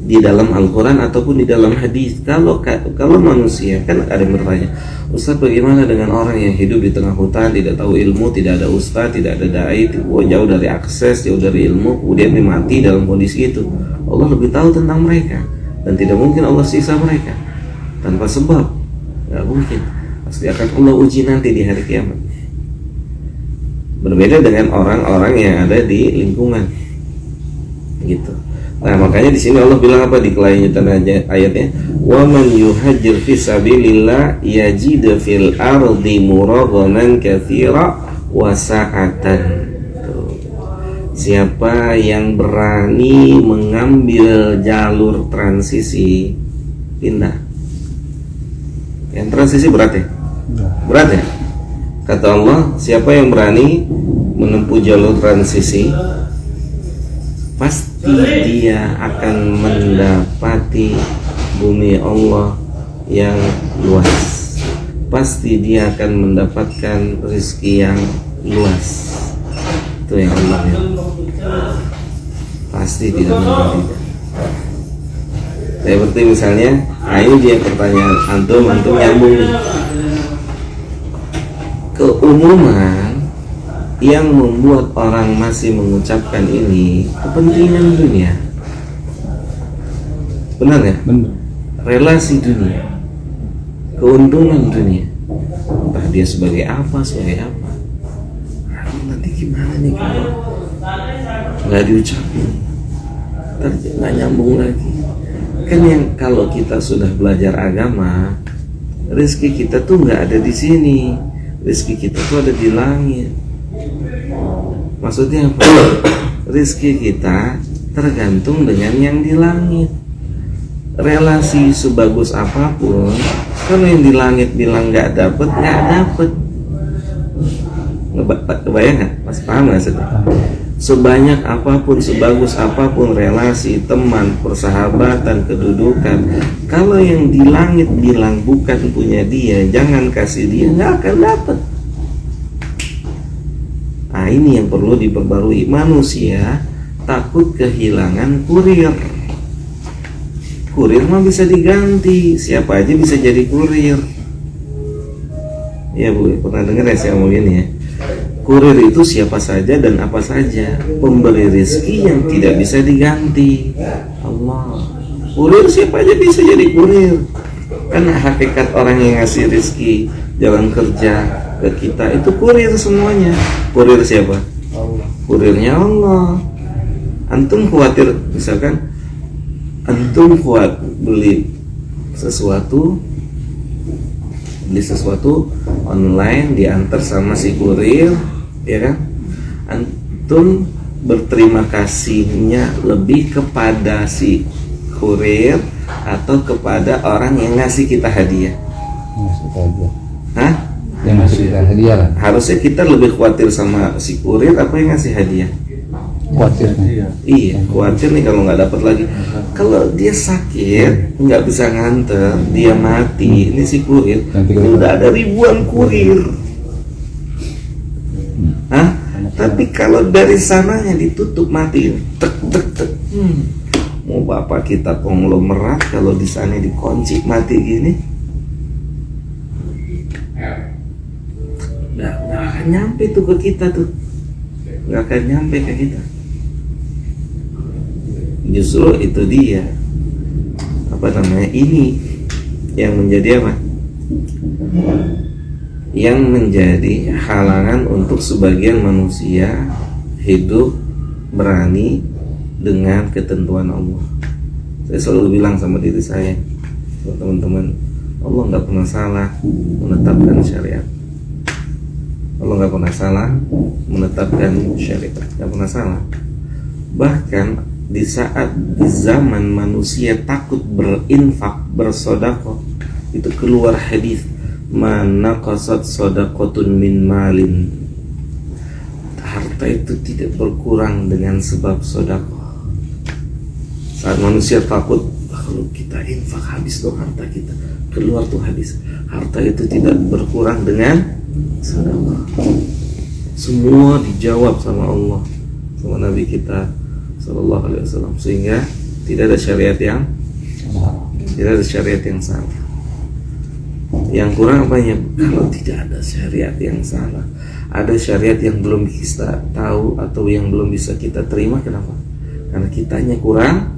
di dalam Al-Quran ataupun di dalam hadis. Kalau manusia, kan ada yang bertanya, Ustaz bagaimana dengan orang yang hidup di tengah hutan, tidak tahu ilmu, tidak ada ustaz, tidak ada dai, jauh dari akses, jauh dari ilmu, kemudian dia mati dalam kondisi itu. Allah lebih tahu tentang mereka dan tidak mungkin Allah siksa mereka tanpa sebab, nggak mungkin. Pasti akan Allah uji nanti di hari kiamat. Berbeda dengan orang-orang yang ada di lingkungan, gitu. Nah, makanya di sini Allah bilang apa di kelanjutan ayatnya? Wa man yuhajir fi sabilillah yajid fil ardi muragaman katsira wa sa'atan. Siapa yang berani mengambil jalur transisi, pindah. Yang transisi berat ya? Berat ya? Kata Allah, siapa yang berani menempuh jalur transisi, pasti dia akan mendapati bumi Allah yang luas. Pasti dia akan mendapatkan rezeki yang luas. Itu yang Allah ya. Pasti tidak mungkin tidak. Seperti misalnya, ini dia pertanyaan antum nyambung nih. Keumuman yang membuat orang masih mengucapkan ini kepentingan dunia. Benar ya? Benar. Relasi dunia, keuntungan dunia. Entah dia sebagai apa. Nanti gimana nih kalau nggak diucapin, nggak nyambung lagi. Kan yang kalau kita sudah belajar agama, rezeki kita tuh nggak ada di sini, rezeki kita tuh ada di langit. Maksudnya apa? Rezeki kita tergantung dengan yang di langit. Relasi sebagus apapun, kalau yang di langit bilang nggak dapet, kebayang nggak? Mas paham nggak sih? Sebanyak apapun, sebagus apapun relasi, teman, persahabatan, kedudukan, kalau yang di langit bilang bukan punya dia, jangan kasih dia, nggak akan dapet. Nah, ini yang perlu diperbarui. Manusia takut kehilangan kurir. Kurir mah bisa diganti, siapa aja bisa jadi kurir. Ya Bu, pernah dengar ya saya ngomong gini ya. Kurir itu siapa saja dan apa saja, pemberi rezeki yang tidak bisa diganti. Allah. Kurir siapa aja bisa jadi kurir. Kan hakikat orang yang ngasih rezeki, jalan kerja ke kita itu kurir semuanya. Kurir siapa? Allah. Kurirnya Allah. Antum khawatir misalkan antum kuat beli sesuatu online diantar sama si kurir, ya kan? Antum berterima kasihnya lebih kepada si kurir atau kepada orang yang ngasih kita hadiah? Masuk aja. Hah? Yang masih kita hadiah lah. Harusnya kita lebih khawatir sama si kurir apa yang ngasih hadiah? Khawatir. Iya. Iya, khawatir nih kalau nggak dapat lagi. Kalau dia sakit, nggak bisa nganter, dia mati. Ini si kurir, Nanti ini udah ada ribuan kurir. Hah? Tapi kalau dari sananya ditutup mati, tek tek tek. Mau bapak kita konglomerat, kalau di sana dikunci mati gini, nggak akan nyampe tuh ke kita tuh, nggak akan nyampe ke kita. Justru itu dia ini yang menjadi apa? Yang menjadi halangan untuk sebagian manusia hidup berani dengan ketentuan Allah. Saya selalu bilang sama diri saya, teman-teman, Allah nggak pernah salah menetapkan syariat. Allah nggak pernah salah menetapkan syariat, nggak pernah salah. Bahkan di saat di zaman manusia takut berinfak, bersedekah, itu keluar hadis, mana qasat sadaqatun min malin, harta itu tidak berkurang dengan sebab sedekah. Saat manusia takut, kalau kita infak habis dong harta kita, keluar tuh hadis, harta itu tidak berkurang dengan sedekah. Semua dijawab sama Allah, sama Nabi kita Sallallahu Alaihi Wasallam, sehingga tidak ada syariat yang salah. Yang kurang apanya? Kalau tidak ada syariat yang salah, ada syariat yang belum kita tahu atau yang belum bisa kita terima. Kenapa? Karena kitanya kurang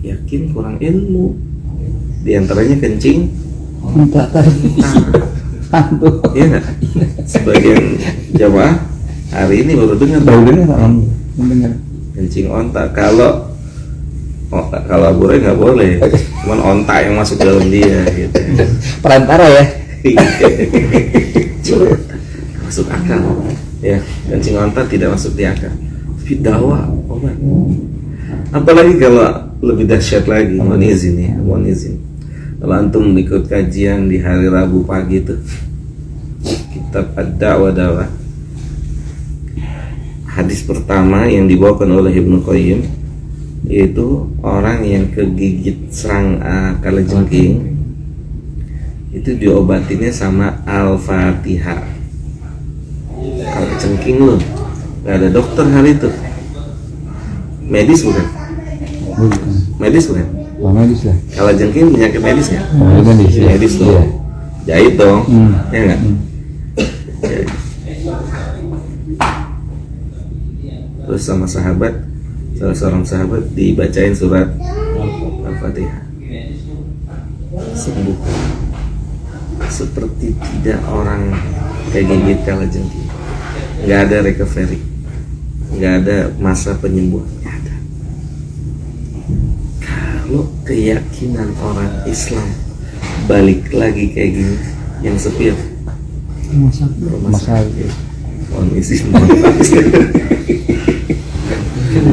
yakin, kurang ilmu. Di antaranya kencing Entah tadi. iya nggak? Sebagian jamaah hari ini baru dengar Mendengar. kencing ontak. Kalau aburnya nggak boleh, cuman ontak yang masuk dalam dia gitu. Perantara ya. Masuk akal ya, kencing ontak tidak masuk di akal, tapi dakwah obat. Apalagi kalau lebih dahsyat lagi, mohon izin, kalau antum ikut kajian di hari Rabu pagi itu kitab Ad-Da'wah, hadis pertama yang dibawakan oleh Ibnu Qayyim yaitu orang yang kegigit serang kalajengking itu diobatinnya sama Al-Fatihah. Kalajengking loh, nggak ada dokter hari itu, medis bukan? Medis bukan? Medis lah. Kalajengking penyakit medis ya? Medis ya. Medis tuh, Iya. jahit dong, ya nggak? Ya. Terus sama salah seorang sahabat dibacain surat Al-Fatihah, sembuh seperti tidak orang kegigit kalajengking, nggak ada recovery. nggak ada masa penyembuhan, nggak ada. Kalau keyakinan orang Islam balik lagi kayak gini, yang sepi apa? Rumah sakit. Mohon izin. Kan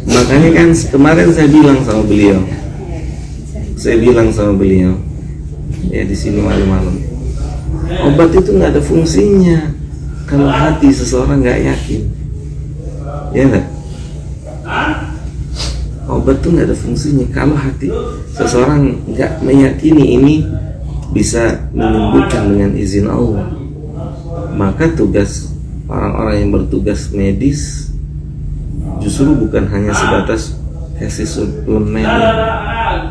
makanya kan kemarin saya bilang sama beliau, ya di sini malam-malam, obat itu nggak ada fungsinya kalau hati seseorang nggak yakin, ya nggak? Obat tuh nggak ada fungsinya kalau hati seseorang nggak meyakini ini bisa menyembuhkan dengan izin Allah. Maka tugas orang-orang yang bertugas medis justru bukan hanya sebatas kasih suplemen,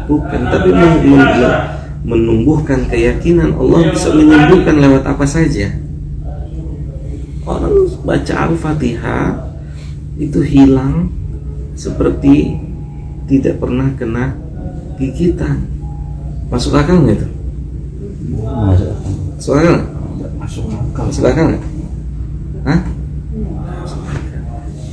bukan, tapi menumbuhkan keyakinan Allah bisa menyembuhkan lewat apa saja. Orang baca Al-Fatihah itu hilang seperti tidak pernah kena gigitan. Masuk akal nggak itu? Masuk akal? Masuk akal nggak? Hah?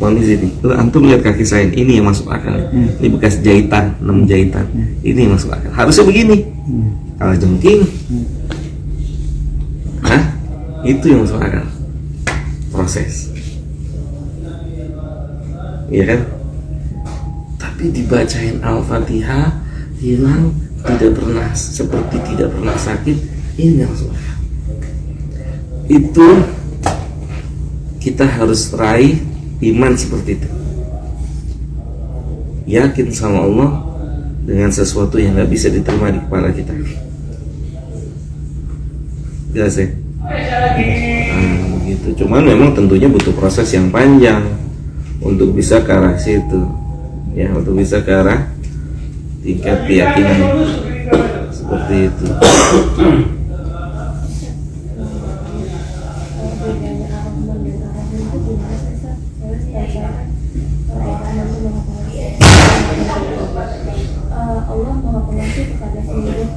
Mohon izin, antum lihat kaki saya ini yang masuk akal. Ini bekas jahitan, 6 jahitan. Ini yang masuk akal. Harusnya begini. Kalau jengking, itu yang masuk akal. Proses, iya kan? Tapi dibacain Al-Fatihah hilang, tidak pernah, seperti tidak pernah sakit, ini yang masuk akal. Itu kita harus raih iman seperti itu, yakin sama Allah dengan sesuatu yang nggak bisa diterima di kepala kita. Jelas ya? Begitu. Cuman memang tentunya butuh proses yang panjang untuk bisa ke arah situ, ya, untuk bisa ke arah tingkat keyakinan seperti itu. Allah Maha Pengasih kepada seluruh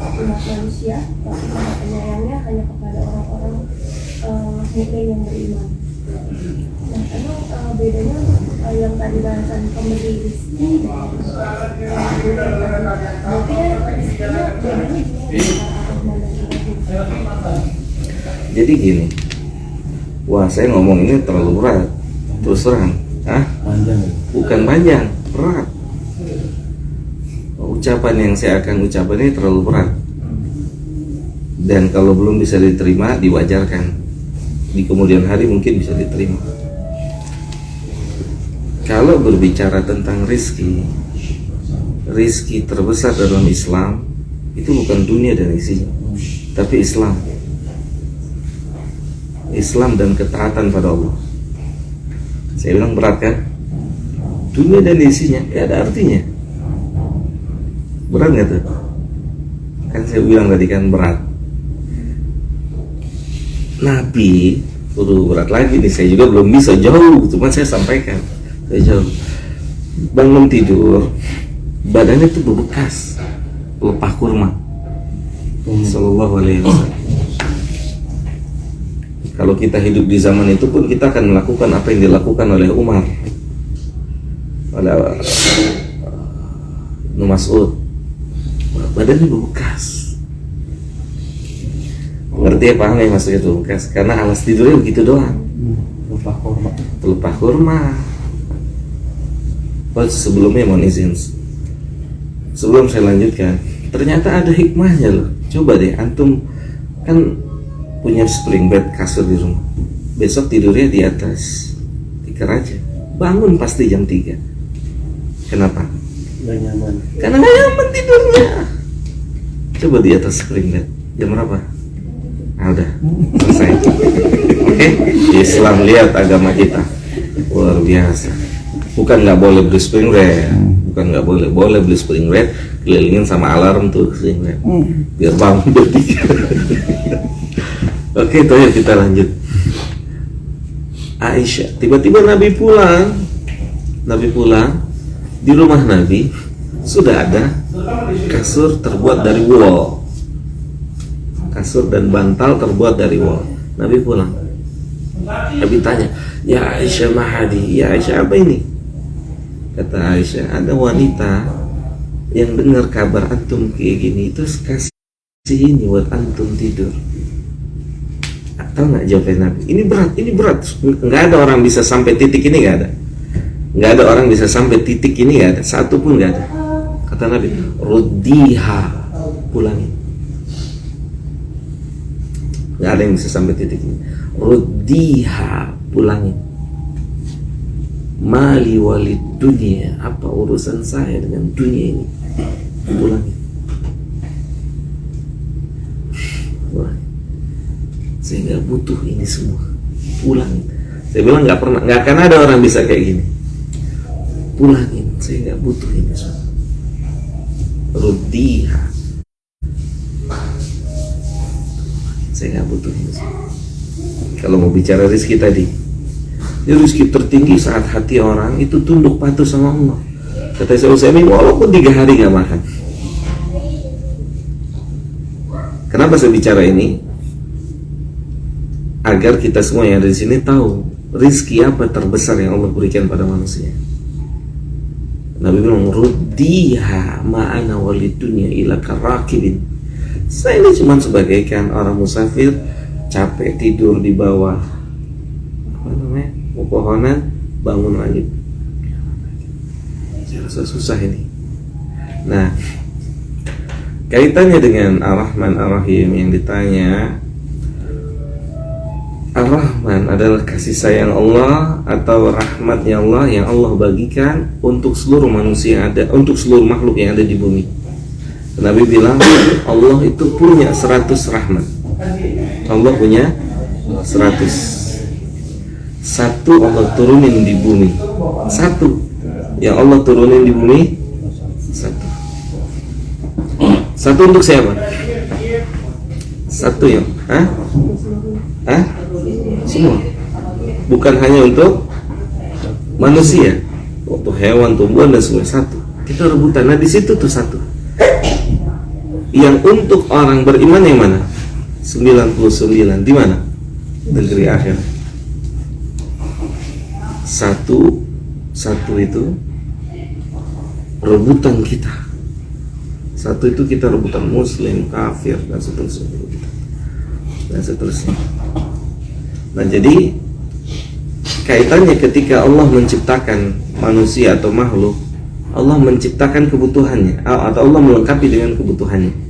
umat manusia, tapi Maha Penyayangnya hanya kepada orang-orang mukmin yang beriman. Nah, emang bedanya yang tadi bahasan pemberi rezeki dan berarti ya rezekinya bedanya gimana? Jadi gini, wah saya ngomong ini terlalu berat, terus terang, Panjang. bukan panjang, berat. Ucapan yang saya akan ucapkan ini terlalu berat, dan kalau belum bisa diterima diwajarkan, di kemudian hari mungkin bisa diterima. Kalau berbicara tentang rizki terbesar dalam Islam itu bukan dunia dan isinya, tapi Islam dan ketaatan pada Allah. Saya bilang berat kan? Dunia dan isinya, ya ada artinya. Berat nggak tuh? Kan saya bilang tadi kan berat. Nabi, berat lagi nih, saya juga belum bisa jauh, cuma saya sampaikan. Saya jauh. Bangun tidur, badannya tuh berbekas pelepah kurma. Sallallahu alaihi wasallam. Kalau kita hidup di zaman itu pun kita akan melakukan apa yang dilakukan oleh Umar, oleh Ibnu Mas'ud. Badannya berbekas. Ngerti ya, paham ya maksudnya itu bekas? Karena alas tidurnya begitu doang. Pelepah kurma. Sebelumnya mohon izin, sebelum saya lanjutkan, ternyata ada hikmahnya loh. Coba deh antum kan punya spring bed, kasur di rumah. Besok tidurnya di atas tikar aja. Bangun pasti jam 3. Kenapa? Gak nyaman. Karena gak nyaman tidurnya. Coba di atas spring bed. Jam berapa? Nah udah, selesai. Oke? Islam, lihat agama kita luar biasa. Bukan nggak boleh beli spring bed, bukan nggak boleh beli spring bed, kelilingin sama alarm tuh spring bed, biar bangun bertiga. Oke, itu ya, kita lanjut. Aisyah, tiba-tiba Nabi pulang di rumah Nabi sudah ada kasur terbuat dari wool, kasur dan bantal terbuat dari wool. Nabi pulang, Nabi tanya, Ya Aisyah mahadi. Ya Aisyah, apa ini? Kata Aisyah, ada wanita yang dengar kabar antum kayak gini, terus kasih ini buat antum tidur. Tahu nggak jawabnya Nabi? Ini berat. Nggak ada orang bisa sampai titik ini, nggak ada. Nggak ada orang bisa sampai titik ini, nggak ada. Satu pun nggak ada. Kata Nabi, ruddiha, pulangin. Nggak ada yang bisa sampai titik ini. Ruddiha, pulangin. Mali walid dunia, apa urusan saya dengan dunia ini? Pulangin. Pulangin. Saya nggak butuh ini semua. Pulangin. Saya bilang nggak akan ada orang bisa kayak gini. Pulangin. Saya nggak butuh ini semua. Ruddiha. Saya nggak butuh ini semua. Kalau mau bicara rezeki tadi, rezeki tertinggi saat hati orang itu tunduk patuh sama Allah. Kata saya Utsaimin, walaupun 3 hari nggak makan. Kenapa saya bicara ini? Agar kita semua yang ada di sini tahu rizki apa terbesar yang Allah berikan pada manusia. Nabi bilang, ruddiha ma'ana walidunya ila karakibin. Saya ini cuma sebagaikan orang musafir, capek tidur di bawah pepohonan, bangun lagi. Saya rasa susah ini. Nah, kaitannya dengan Ar-Rahman Ar-Rahim yang ditanya, Ar-Rahman adalah kasih sayang Allah atau rahmatnya Allah yang Allah bagikan untuk seluruh manusia yang ada, untuk seluruh makhluk yang ada di bumi. Nabi bilang Allah itu punya 100 rahmat. Allah punya 100. Satu Allah turunin di bumi. Satu yang Allah turunin di bumi. Satu untuk siapa? Satu yang semua. Bukan hanya untuk manusia, untuk hewan, tumbuhan dan semua. Satu. Kita rebutan. Nah di situ tuh satu. Yang untuk orang beriman yang mana? 99. Di mana? Negeri akhir. Satu itu rebutan kita. Satu itu kita rebutan muslim, kafir dan seterusnya. Nah jadi kaitannya ketika Allah menciptakan manusia atau makhluk, Allah menciptakan kebutuhannya atau Allah melengkapi dengan kebutuhannya.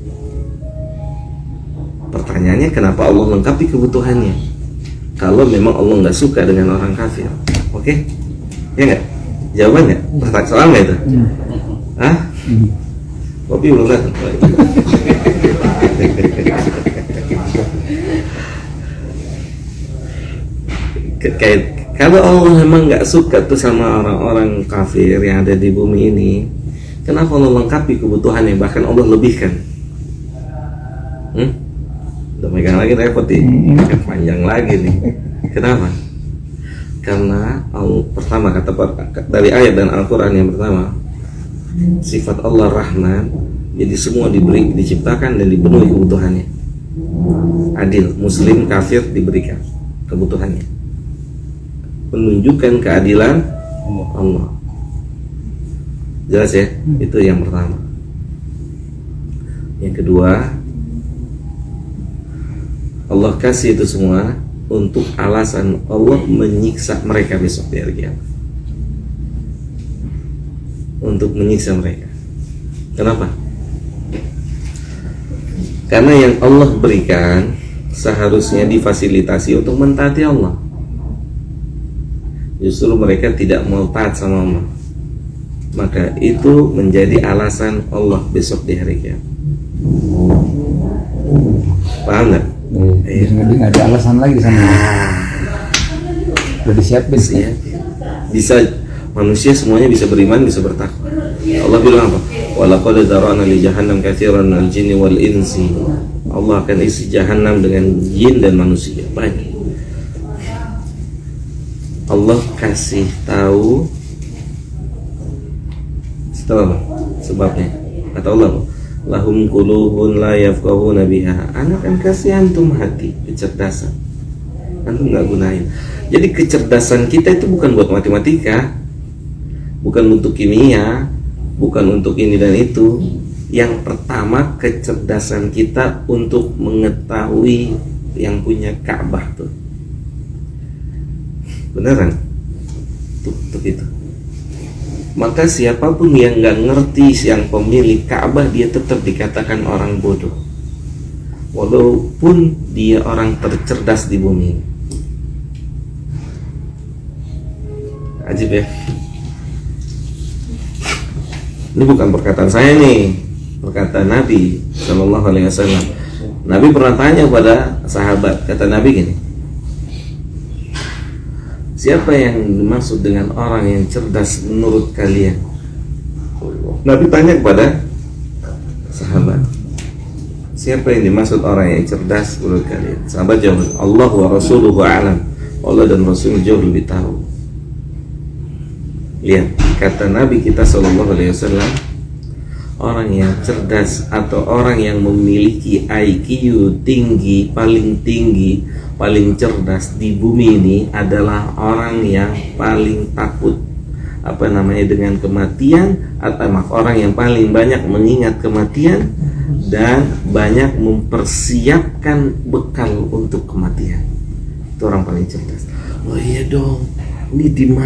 Pertanyaannya, kenapa Allah lengkapi kebutuhannya? Kalau memang Allah nggak suka dengan orang kafir, oke? Ya nggak? Jawabannya? Soal nggak itu? Kopi belum datang. Kalau Allah memang nggak suka tuh sama orang-orang kafir yang ada di bumi ini, kenapa Allah lengkapi kebutuhannya, bahkan Allah lebihkan? Udah megang lagi repot nih, panjang lagi nih. Kenapa? Karena pertama kata dari ayat dan Al-Quran yang pertama, sifat Allah Rahman, jadi semua diciptakan dan dipenuhi kebutuhannya. Adil, muslim, kafir diberikan kebutuhannya, menunjukkan keadilan Allah. Jelas ya? Itu yang pertama. Yang kedua, Allah kasih itu semua untuk alasan Allah menyiksa mereka besok di hari kiamat. Untuk menyiksa mereka. Kenapa? Karena yang Allah berikan seharusnya difasilitasi untuk mentaati Allah. Justru mereka tidak mau taat sama Allah. Maka itu menjadi alasan Allah besok di hari kiamat. Paham nggak? Nggak ada alasan lagi di sana. Udah disiapin ya. Bisa manusia semuanya bisa beriman, bisa bertakwa. Allah bilang apa? Walaqad dzara'na li jahannam katsiran minal jinni wal insi. Allah akan isi jahannam dengan jin dan manusia banyak. Allah kasih tahu setelah sebabnya. Kata Allah, lahum qulubun la yafqahuna biha. Anak kan kasih antum hati, kecerdasan. antum nggak gunain. Jadi kecerdasan kita itu bukan buat matematika, bukan untuk kimia, bukan untuk ini dan itu. Yang pertama, kecerdasan kita untuk mengetahui yang punya Ka'bah tuh. Beneran? Tuh itu. Maka siapapun yang nggak ngerti yang pemilik Ka'bah, dia tetap dikatakan orang bodoh, walaupun dia orang tercerdas di bumi ini. Ajib ya. Ini bukan perkataan saya nih, perkataan Nabi Shallallahu Alaihi Wasallam. Nabi pernah tanya pada sahabat, kata Nabi gini, siapa yang dimaksud dengan orang yang cerdas menurut kalian? Nabi tanya kepada sahabat, siapa yang dimaksud orang yang cerdas menurut kalian? Sahabat jawab, Allah wa Rasuluhu a'lam. Allah dan Rasul jauh lebih tahu. Lihat, kata Nabi kita SAW, orang yang cerdas atau orang yang memiliki IQ tinggi, paling cerdas di bumi ini adalah orang yang paling takut dengan kematian, atau orang yang paling banyak mengingat kematian dan banyak mempersiapkan bekal untuk kematian. Itu orang paling cerdas. Oh iya dong, ini di mana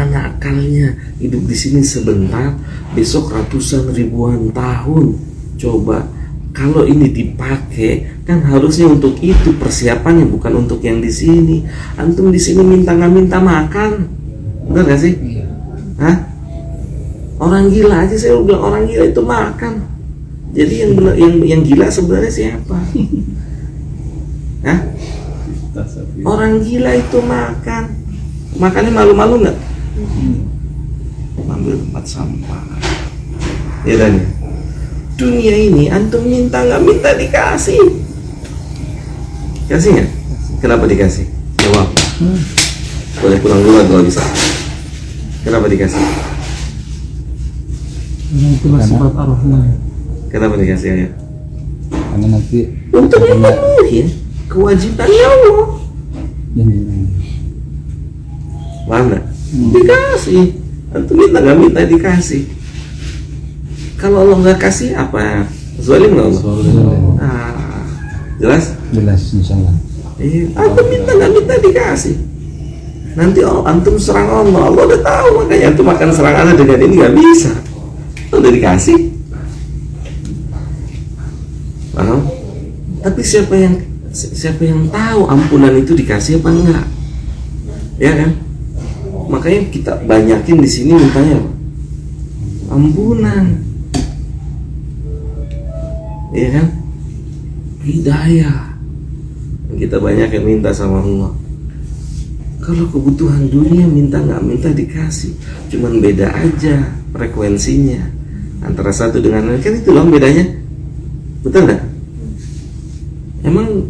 akalnya hidup di sini sebentar, besok ratusan ribuan tahun. Coba kalau ini dipakai, kan harusnya untuk itu persiapannya, bukan untuk yang di sini. Antum di sini minta nggak minta makan, benar gak sih? Hah? Orang gila aja saya bilang orang gila itu makan. Jadi yang benar, yang gila sebenarnya siapa? Hah? Orang gila itu makan. Makannya malu-malu nggak? Ambil tempat sampah. Ya dan dunia ini antum minta nggak minta dikasih. Kasih nggak? Kenapa dikasih? Jawab. Boleh pulang dulu kalau bisa. Kenapa dikasih? Itulah sifat ar-Rahman. Kenapa dikasih ya? Karena nanti Untuk memenuhi kewajibannya Allah. Paham nggak? Dikasih. Antum minta nggak minta dikasih. Kalau Allah nggak kasih apa? Zalim nggak Allah? Ah, jelas? jelas insyaallah. Antum minta nggak minta dikasih. Nanti antum serang Allah, Allah udah tahu, makanya antum makan serang Allah dengan ini nggak bisa. Udah dikasih. Paham? Tapi siapa yang tahu ampunan itu dikasih apa enggak? Ya kan? Makanya kita banyakin di sini mintanya apa? Ampunan. Ya kan? Hidayah. Kita banyak yang minta sama Allah. Kalau kebutuhan dunia minta nggak minta dikasih, cuman beda aja frekuensinya antara satu dengan lain. Kan itu loh bedanya, betul nggak? Emang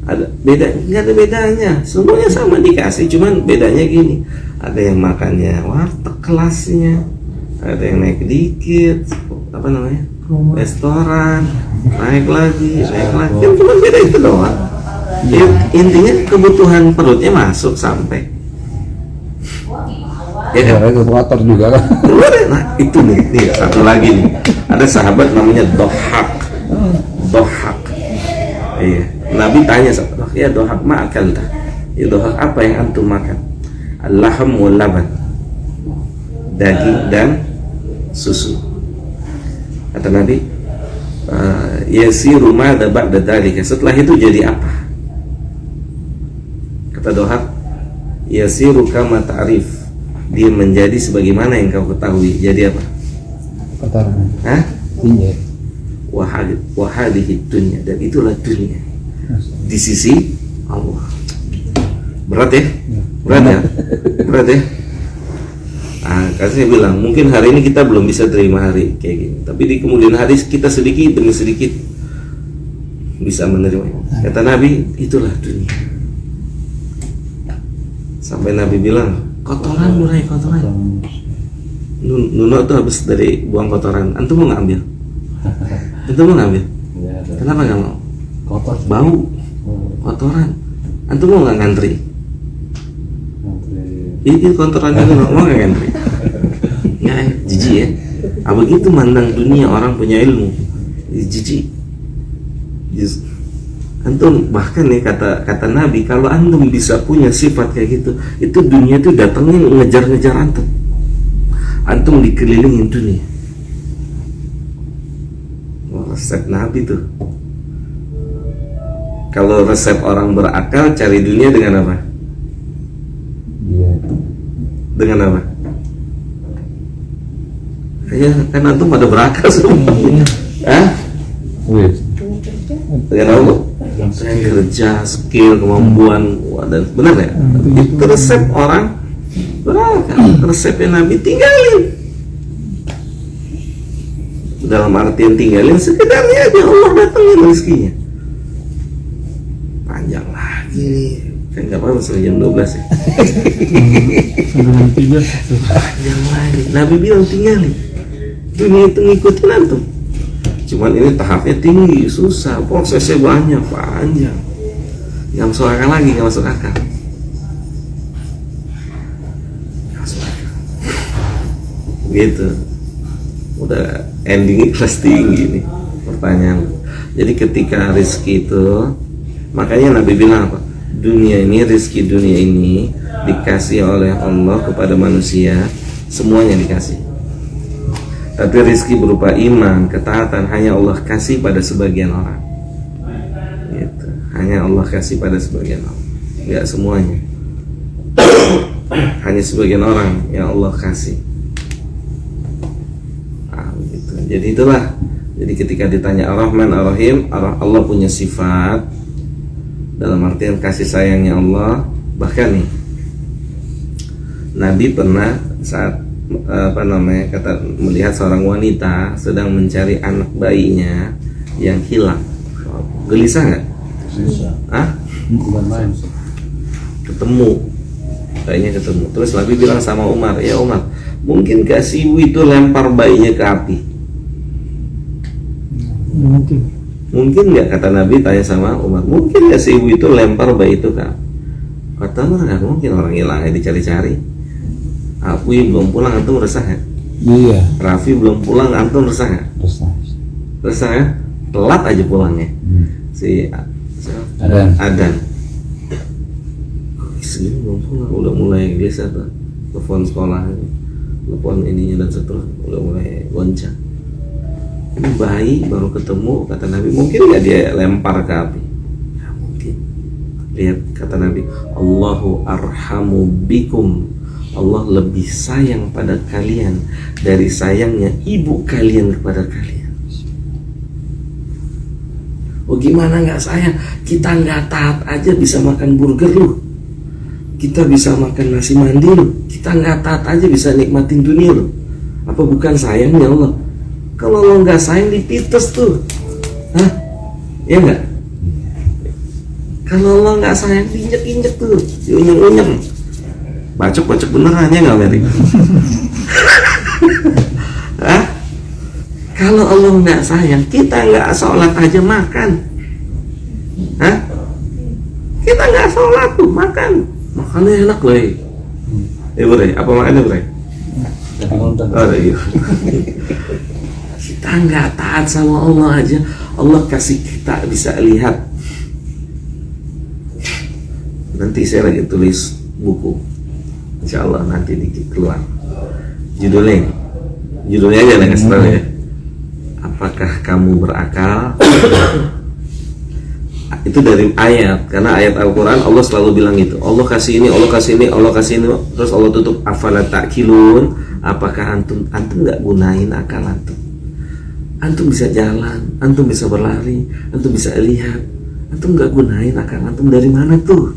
ada beda? Nggak ada bedanya, semuanya sama dikasih, cuman bedanya gini. Ada yang makannya warteg kelasnya, ada yang naik dikit, restoran, naik lagi, kan cuma beda itu doang. Intinya kebutuhan perutnya masuk sampai. Ya kan? Itu kotor juga kan. Nah itu nih satu lagi nih. Ada sahabat namanya Dohak. Iya. Nabi tanya sama ya Dohak makan dah. Ya Dohak apa yang antum makan? Al-lahm wal laban. Daging dan susu. Kata Nabi, yasiru madza ba'da dzalika. Setelah itu jadi apa? Kata Dohak, yasiru kama ta'rif. Dia menjadi sebagaimana yang kau ketahui. Jadi apa? Kotoran. Hah? Iya. Wahadihi dunya. Dan itulah dunia di sisi Allah. Berat ya? Berat ya? Berat ya? Kan saya bilang mungkin hari ini kita belum bisa terima hari kayak gini, tapi di kemudian hari kita sedikit demi sedikit bisa menerima. Kata Nabi, itulah dunia. Sampai Nabi bilang, kotoran mulai kotoran. Nuno tuh habis dari buang kotoran. Antum mau ngambil? Antum mau ngambil? Kenapa nggak mau? Kotor. Bau kotoran. Antum mau nggak ngantri? Ini kontrakan dulu, mau nggak ngantri? Nggak, jijik ya. Apa gitu mandang dunia orang punya ilmu? Jijik. Antum bahkan nih kata Nabi, kalau antum bisa punya sifat kayak gitu, itu dunia itu datangnya ngejar-ngejar antum. Antum dikelilingin dunia. Resep Nabi tuh. Kalau resep orang berakal cari dunia dengan apa? Iya. Dengan apa? Ya kan antum pada berakal semua. Hah? Wih. Dengan apa? Dengan kerja, skill, kemampuan, dan benar ya? Itu resep orang berakal. Resepnya Nabi tinggalin. Dalam artian tinggalin sekedarnya aja Allah datangin rezekinya. Panjang lagi nih. Kan nggak apa-apa sampai jam 12 ya. Sampai jam 3. Panjang lagi. Nabi bilang tinggalin. Dunia itu ngikutin antum. Cuman ini tahapnya tinggi, susah, prosesnya banyak, panjang. Nggak masuk akal lagi, nggak masuk akal. Nggak masuk akal. Gitu. Udah endingnya kelas tinggi nih pertanyaan. Jadi ketika rezeki itu, makanya Nabi bilang apa? Dunia ini, rezeki dunia ini dikasih oleh Allah kepada manusia, semuanya dikasih. Tapi rezeki berupa iman, ketaatan hanya Allah kasih pada sebagian orang. Gitu. Hanya Allah kasih pada sebagian orang, nggak semuanya. Hanya sebagian orang yang Allah kasih. Gitu. Jadi itulah. Jadi ketika ditanya Ar-Rahman Ar-Rahim, Allah punya sifat dalam artian kasih sayangnya Allah. Bahkan nih Nabi pernah saat melihat seorang wanita sedang mencari anak bayinya yang hilang. Gelisah nggak? Ah? Bukan main. Ketemu, bayinya ketemu. Terus Nabi bilang sama Umar, ya Umar, mungkin gak si ibu itu lempar bayinya ke api? Mungkin. Mungkin nggak, kata Nabi tanya sama Umar, mungkin gak si ibu itu lempar bayi itu ke api? Kata Umar, nggak mungkin, orang hilangnya dicari-cari. Apui belum pulang, antum resah ya? Iya. Raffi belum pulang, antum resah ya? Resah. Resah ya? Telat aja pulangnya. Si Adan. Segini belum pulang, udah mulai gelisah tuh. Telepon sekolah, telepon ininya dan seterusnya, udah mulai goncang. Ini bayi baru ketemu, kata Nabi, mungkin nggak dia lempar ke api? Ya mungkin. Lihat kata Nabi, Allahu arhamu bikum. Allah lebih sayang pada kalian dari sayangnya ibu kalian kepada kalian. Oh gimana nggak sayang? Kita nggak taat aja bisa makan burger loh. Kita bisa makan nasi mandi loh. Kita nggak taat aja bisa nikmatin dunia loh. Apa bukan sayangnya Allah? Kalau lo nggak sayang dipites tuh, hah? Ya nggak? Kalau lo nggak sayang diinjek-injek tuh, diunyeng-unyeng. Bacok beneran ya nggak Mary? Hah? Kalau Allah nggak sayang, kita nggak sholat aja makan. Hah? Kita nggak sholat tuh makan. Makannya enak loh. Bre, apa makannya Bre? Oh iya. Kita nggak taat sama Allah aja, Allah kasih kita bisa lihat. Nanti saya lagi tulis buku, insya Allah nanti dikit keluar. Judulnya aja lah kasih tahu ya. Apakah kamu berakal? Itu dari ayat, karena ayat Al-Quran Allah selalu bilang gitu. Allah kasih ini, Allah kasih ini, Allah kasih ini. Terus Allah tutup, afala ta'qilun. Apakah antum nggak gunain akal antum? Antum bisa jalan, antum bisa berlari, antum bisa lihat, antum nggak gunain akal antum. Dari mana tuh?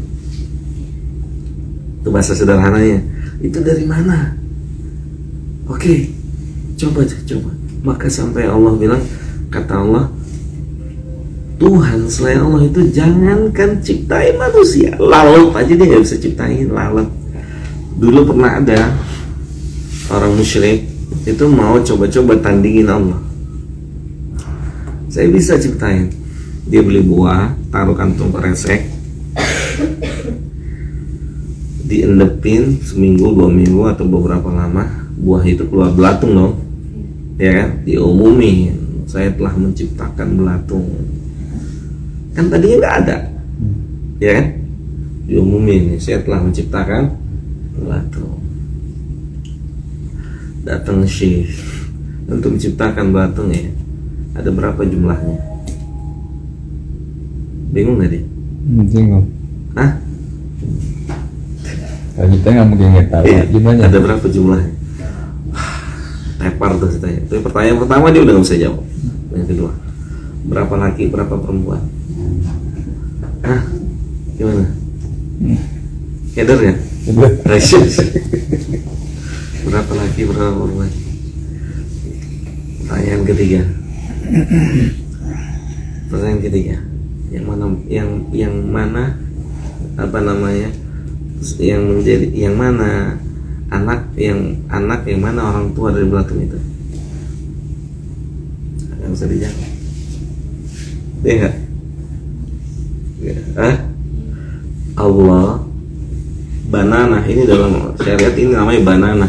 Itu bahasa sederhananya. Itu dari mana? Oke, coba. Maka sampai Allah bilang, kata Allah, Tuhan selain Allah itu jangankan ciptain manusia, lalat aja dia nggak bisa ciptain lalat. Dulu pernah ada orang musyrik itu mau coba-coba tandingin Allah. Saya bisa ciptain. Dia beli buah, taruh kantung kresek, diendepin seminggu, 2 minggu atau beberapa lama, buah itu keluar belatung dong, ya kan? Diumumin, saya telah menciptakan belatung. Kan tadinya nggak ada, ya kan? Diumumin, saya telah menciptakan belatung. Datang syekh untuk menciptakan belatung ya. Ada berapa jumlahnya? Bingung nggak dia? Bingung. Hah? Kalau kita nggak mungkin nggak tahu Iya, gimana. ada berapa jumlahnya? Tepar tuh saya tanya. Tapi pertanyaan pertama dia udah nggak bisa jawab. Yang kedua, berapa laki, berapa perempuan? Hah? Gimana? Keder ya? Berapa laki, berapa perempuan? Pertanyaan ketiga. Pertanyaan ketiga. Yang mana apa namanya? Yang menjadi yang mana anak yang mana orang tua dari belatung itu? Nggak bisa dijawab. Dia nggak? Allah banana, ini dalam syariat ini namanya banana.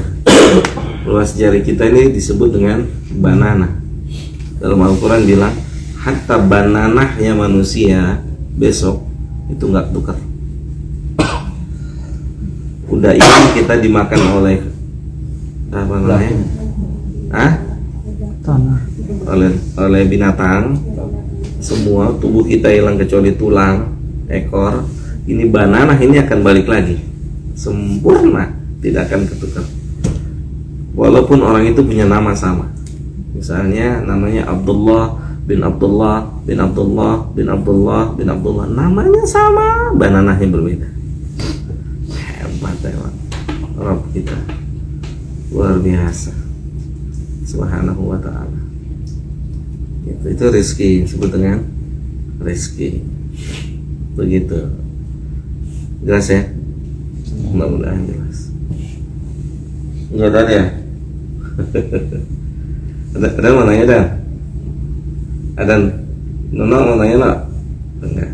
Ruas jari kita ini disebut dengan banana. Dalam Al-Quran bilang hatta bananahnya manusia besok itu nggak tukar. Udah ini kita dimakan oleh apa namanya? Tanah. Oleh binatang. Semua tubuh kita hilang kecuali tulang, ekor. Ini banana ini akan balik lagi sempurna, tidak akan ketukar. Walaupun orang itu punya nama sama. Misalnya namanya Abdullah bin Abdullah bin Abdullah bin Abdullah bin Abdullah, namanya sama, bananahnya berbeda. Hebat emang Rabb kita, luar biasa, subhanahu wa ta'ala. Itu rezeki, disebut dengan rezeki. Begitu. Jelas ya? Mudah-mudahan jelas. Enggak ada ya? Ada mau nanya dah? Ada Nono mau nanya nak? Enggak.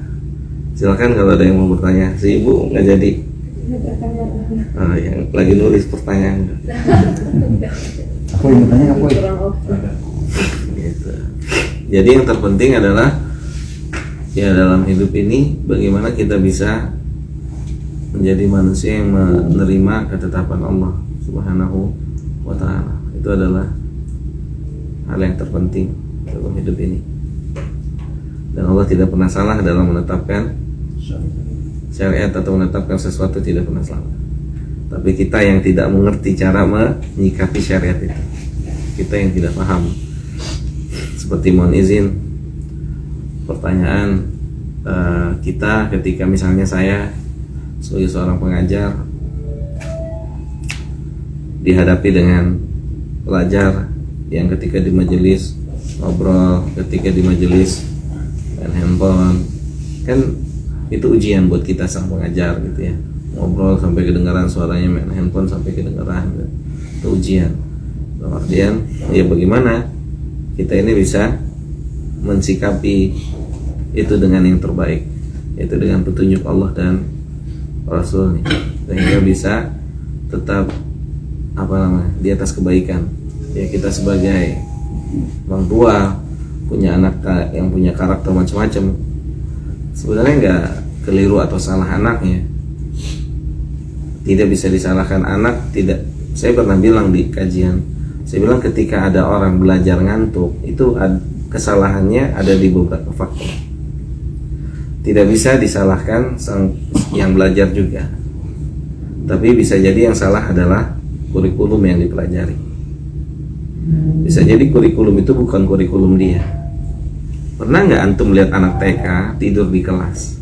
Silakan kalau ada yang mau bertanya. Si ibu nggak jadi. Yang lagi nulis pertanyaan. Aku yang bertanya apa ya? Gitu. Jadi yang terpenting adalah ya dalam hidup ini bagaimana kita bisa menjadi manusia yang menerima ketetapan Allah Subhanahu wa ta'ala. Itu adalah hal yang terpenting dalam hidup ini. Dan Allah tidak pernah salah dalam menetapkan syariat atau menetapkan sesuatu, tidak pernah salah. Tapi kita yang tidak mengerti cara menyikapi syariat itu, kita yang tidak paham. Seperti mohon izin pertanyaan kita ketika misalnya saya sebagai seorang pengajar dihadapi dengan pelajar yang ketika di majelis ngobrol, ketika di majelis main handphone, kan itu ujian buat kita sang pengajar gitu ya. Ngobrol sampai kedengaran suaranya, main handphone sampai kedengaran, itu ujian. Dalam artian ya bagaimana kita ini bisa mensikapi itu dengan yang terbaik, yaitu dengan petunjuk Allah dan Rasul, sehingga bisa tetap di atas kebaikan. Ya kita sebagai orang tua punya anak yang punya karakter macam-macam, sebenarnya nggak keliru atau salah anaknya, tidak bisa disalahkan anak. Tidak, saya pernah bilang di kajian, saya bilang ketika ada orang belajar ngantuk itu kesalahannya ada di beberapa faktor. Tidak bisa disalahkan yang belajar juga, tapi bisa jadi yang salah adalah kurikulum yang dipelajari. Bisa jadi kurikulum itu bukan kurikulum dia. Pernah nggak antum lihat anak TK tidur di kelas?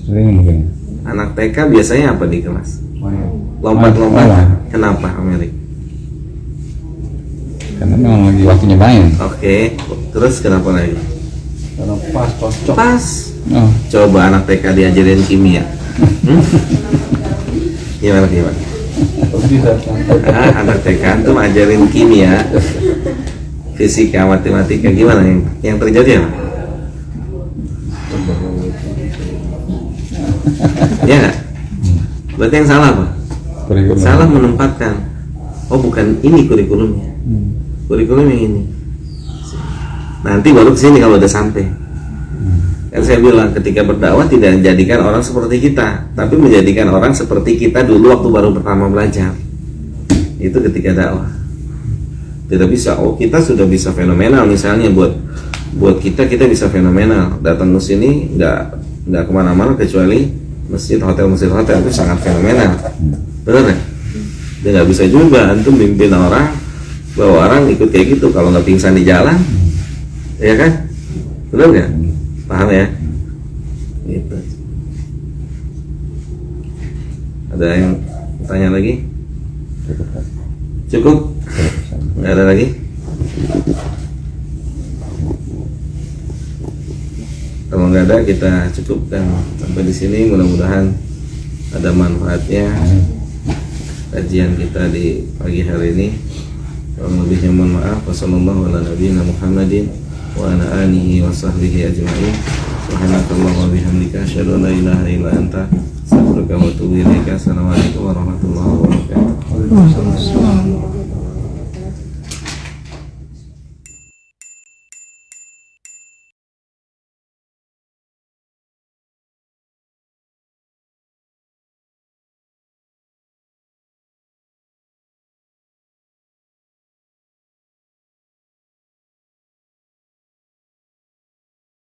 Sering mungkin. Anak TK biasanya apa di kelas? Lompat-lompat. Kenapa, Amerik? Karena memang lagi waktunya main. Oke, terus kenapa lagi? Karena pas cocok. Pas. Oh, Coba anak TK diajarin kimia. Gimana? Anak TK antum ajarin kimia, fisika, matematika, gimana yang terjadi apa? Ya nggak? Berarti yang salah apa? Kurikulum. Salah menempatkan. Oh bukan ini kurikulumnya. Kurikulum yang ini. Nanti baru kesini kalau udah sampai. Kan saya bilang ketika berdakwah tidak menjadikan orang seperti kita, tapi menjadikan orang seperti kita dulu waktu baru pertama belajar. Itu ketika dakwah. Tidak bisa. Oh kita sudah bisa fenomenal misalnya buat kita bisa fenomenal. Datang ke sini nggak kemana-mana kecuali masjid hotel itu sangat fenomenal. Benar nggak? Dia nggak bisa juga antum mimpin orang, bawa orang ikut kayak gitu kalau nggak pingsan di jalan, ya kan? Benar nggak? Paham ya? Gitu. Ada yang tanya lagi? Cukup? Nggak ada lagi? Kalau nggak ada kita cukupkan sampai di sini. Mudah-mudahan ada manfaatnya kajian kita di pagi hari ini. Kurang lebihnya mohon maaf. Wassalamualaikum warahmatullahi wa ala alihi wa sahbihi ajma'in. Subhanakallahumma wa bihamdika asyhadu an la ilaha illa anta astaghfiruka wa atubu ilaika. Assalamualaikum warahmatullahi wabarakatuh.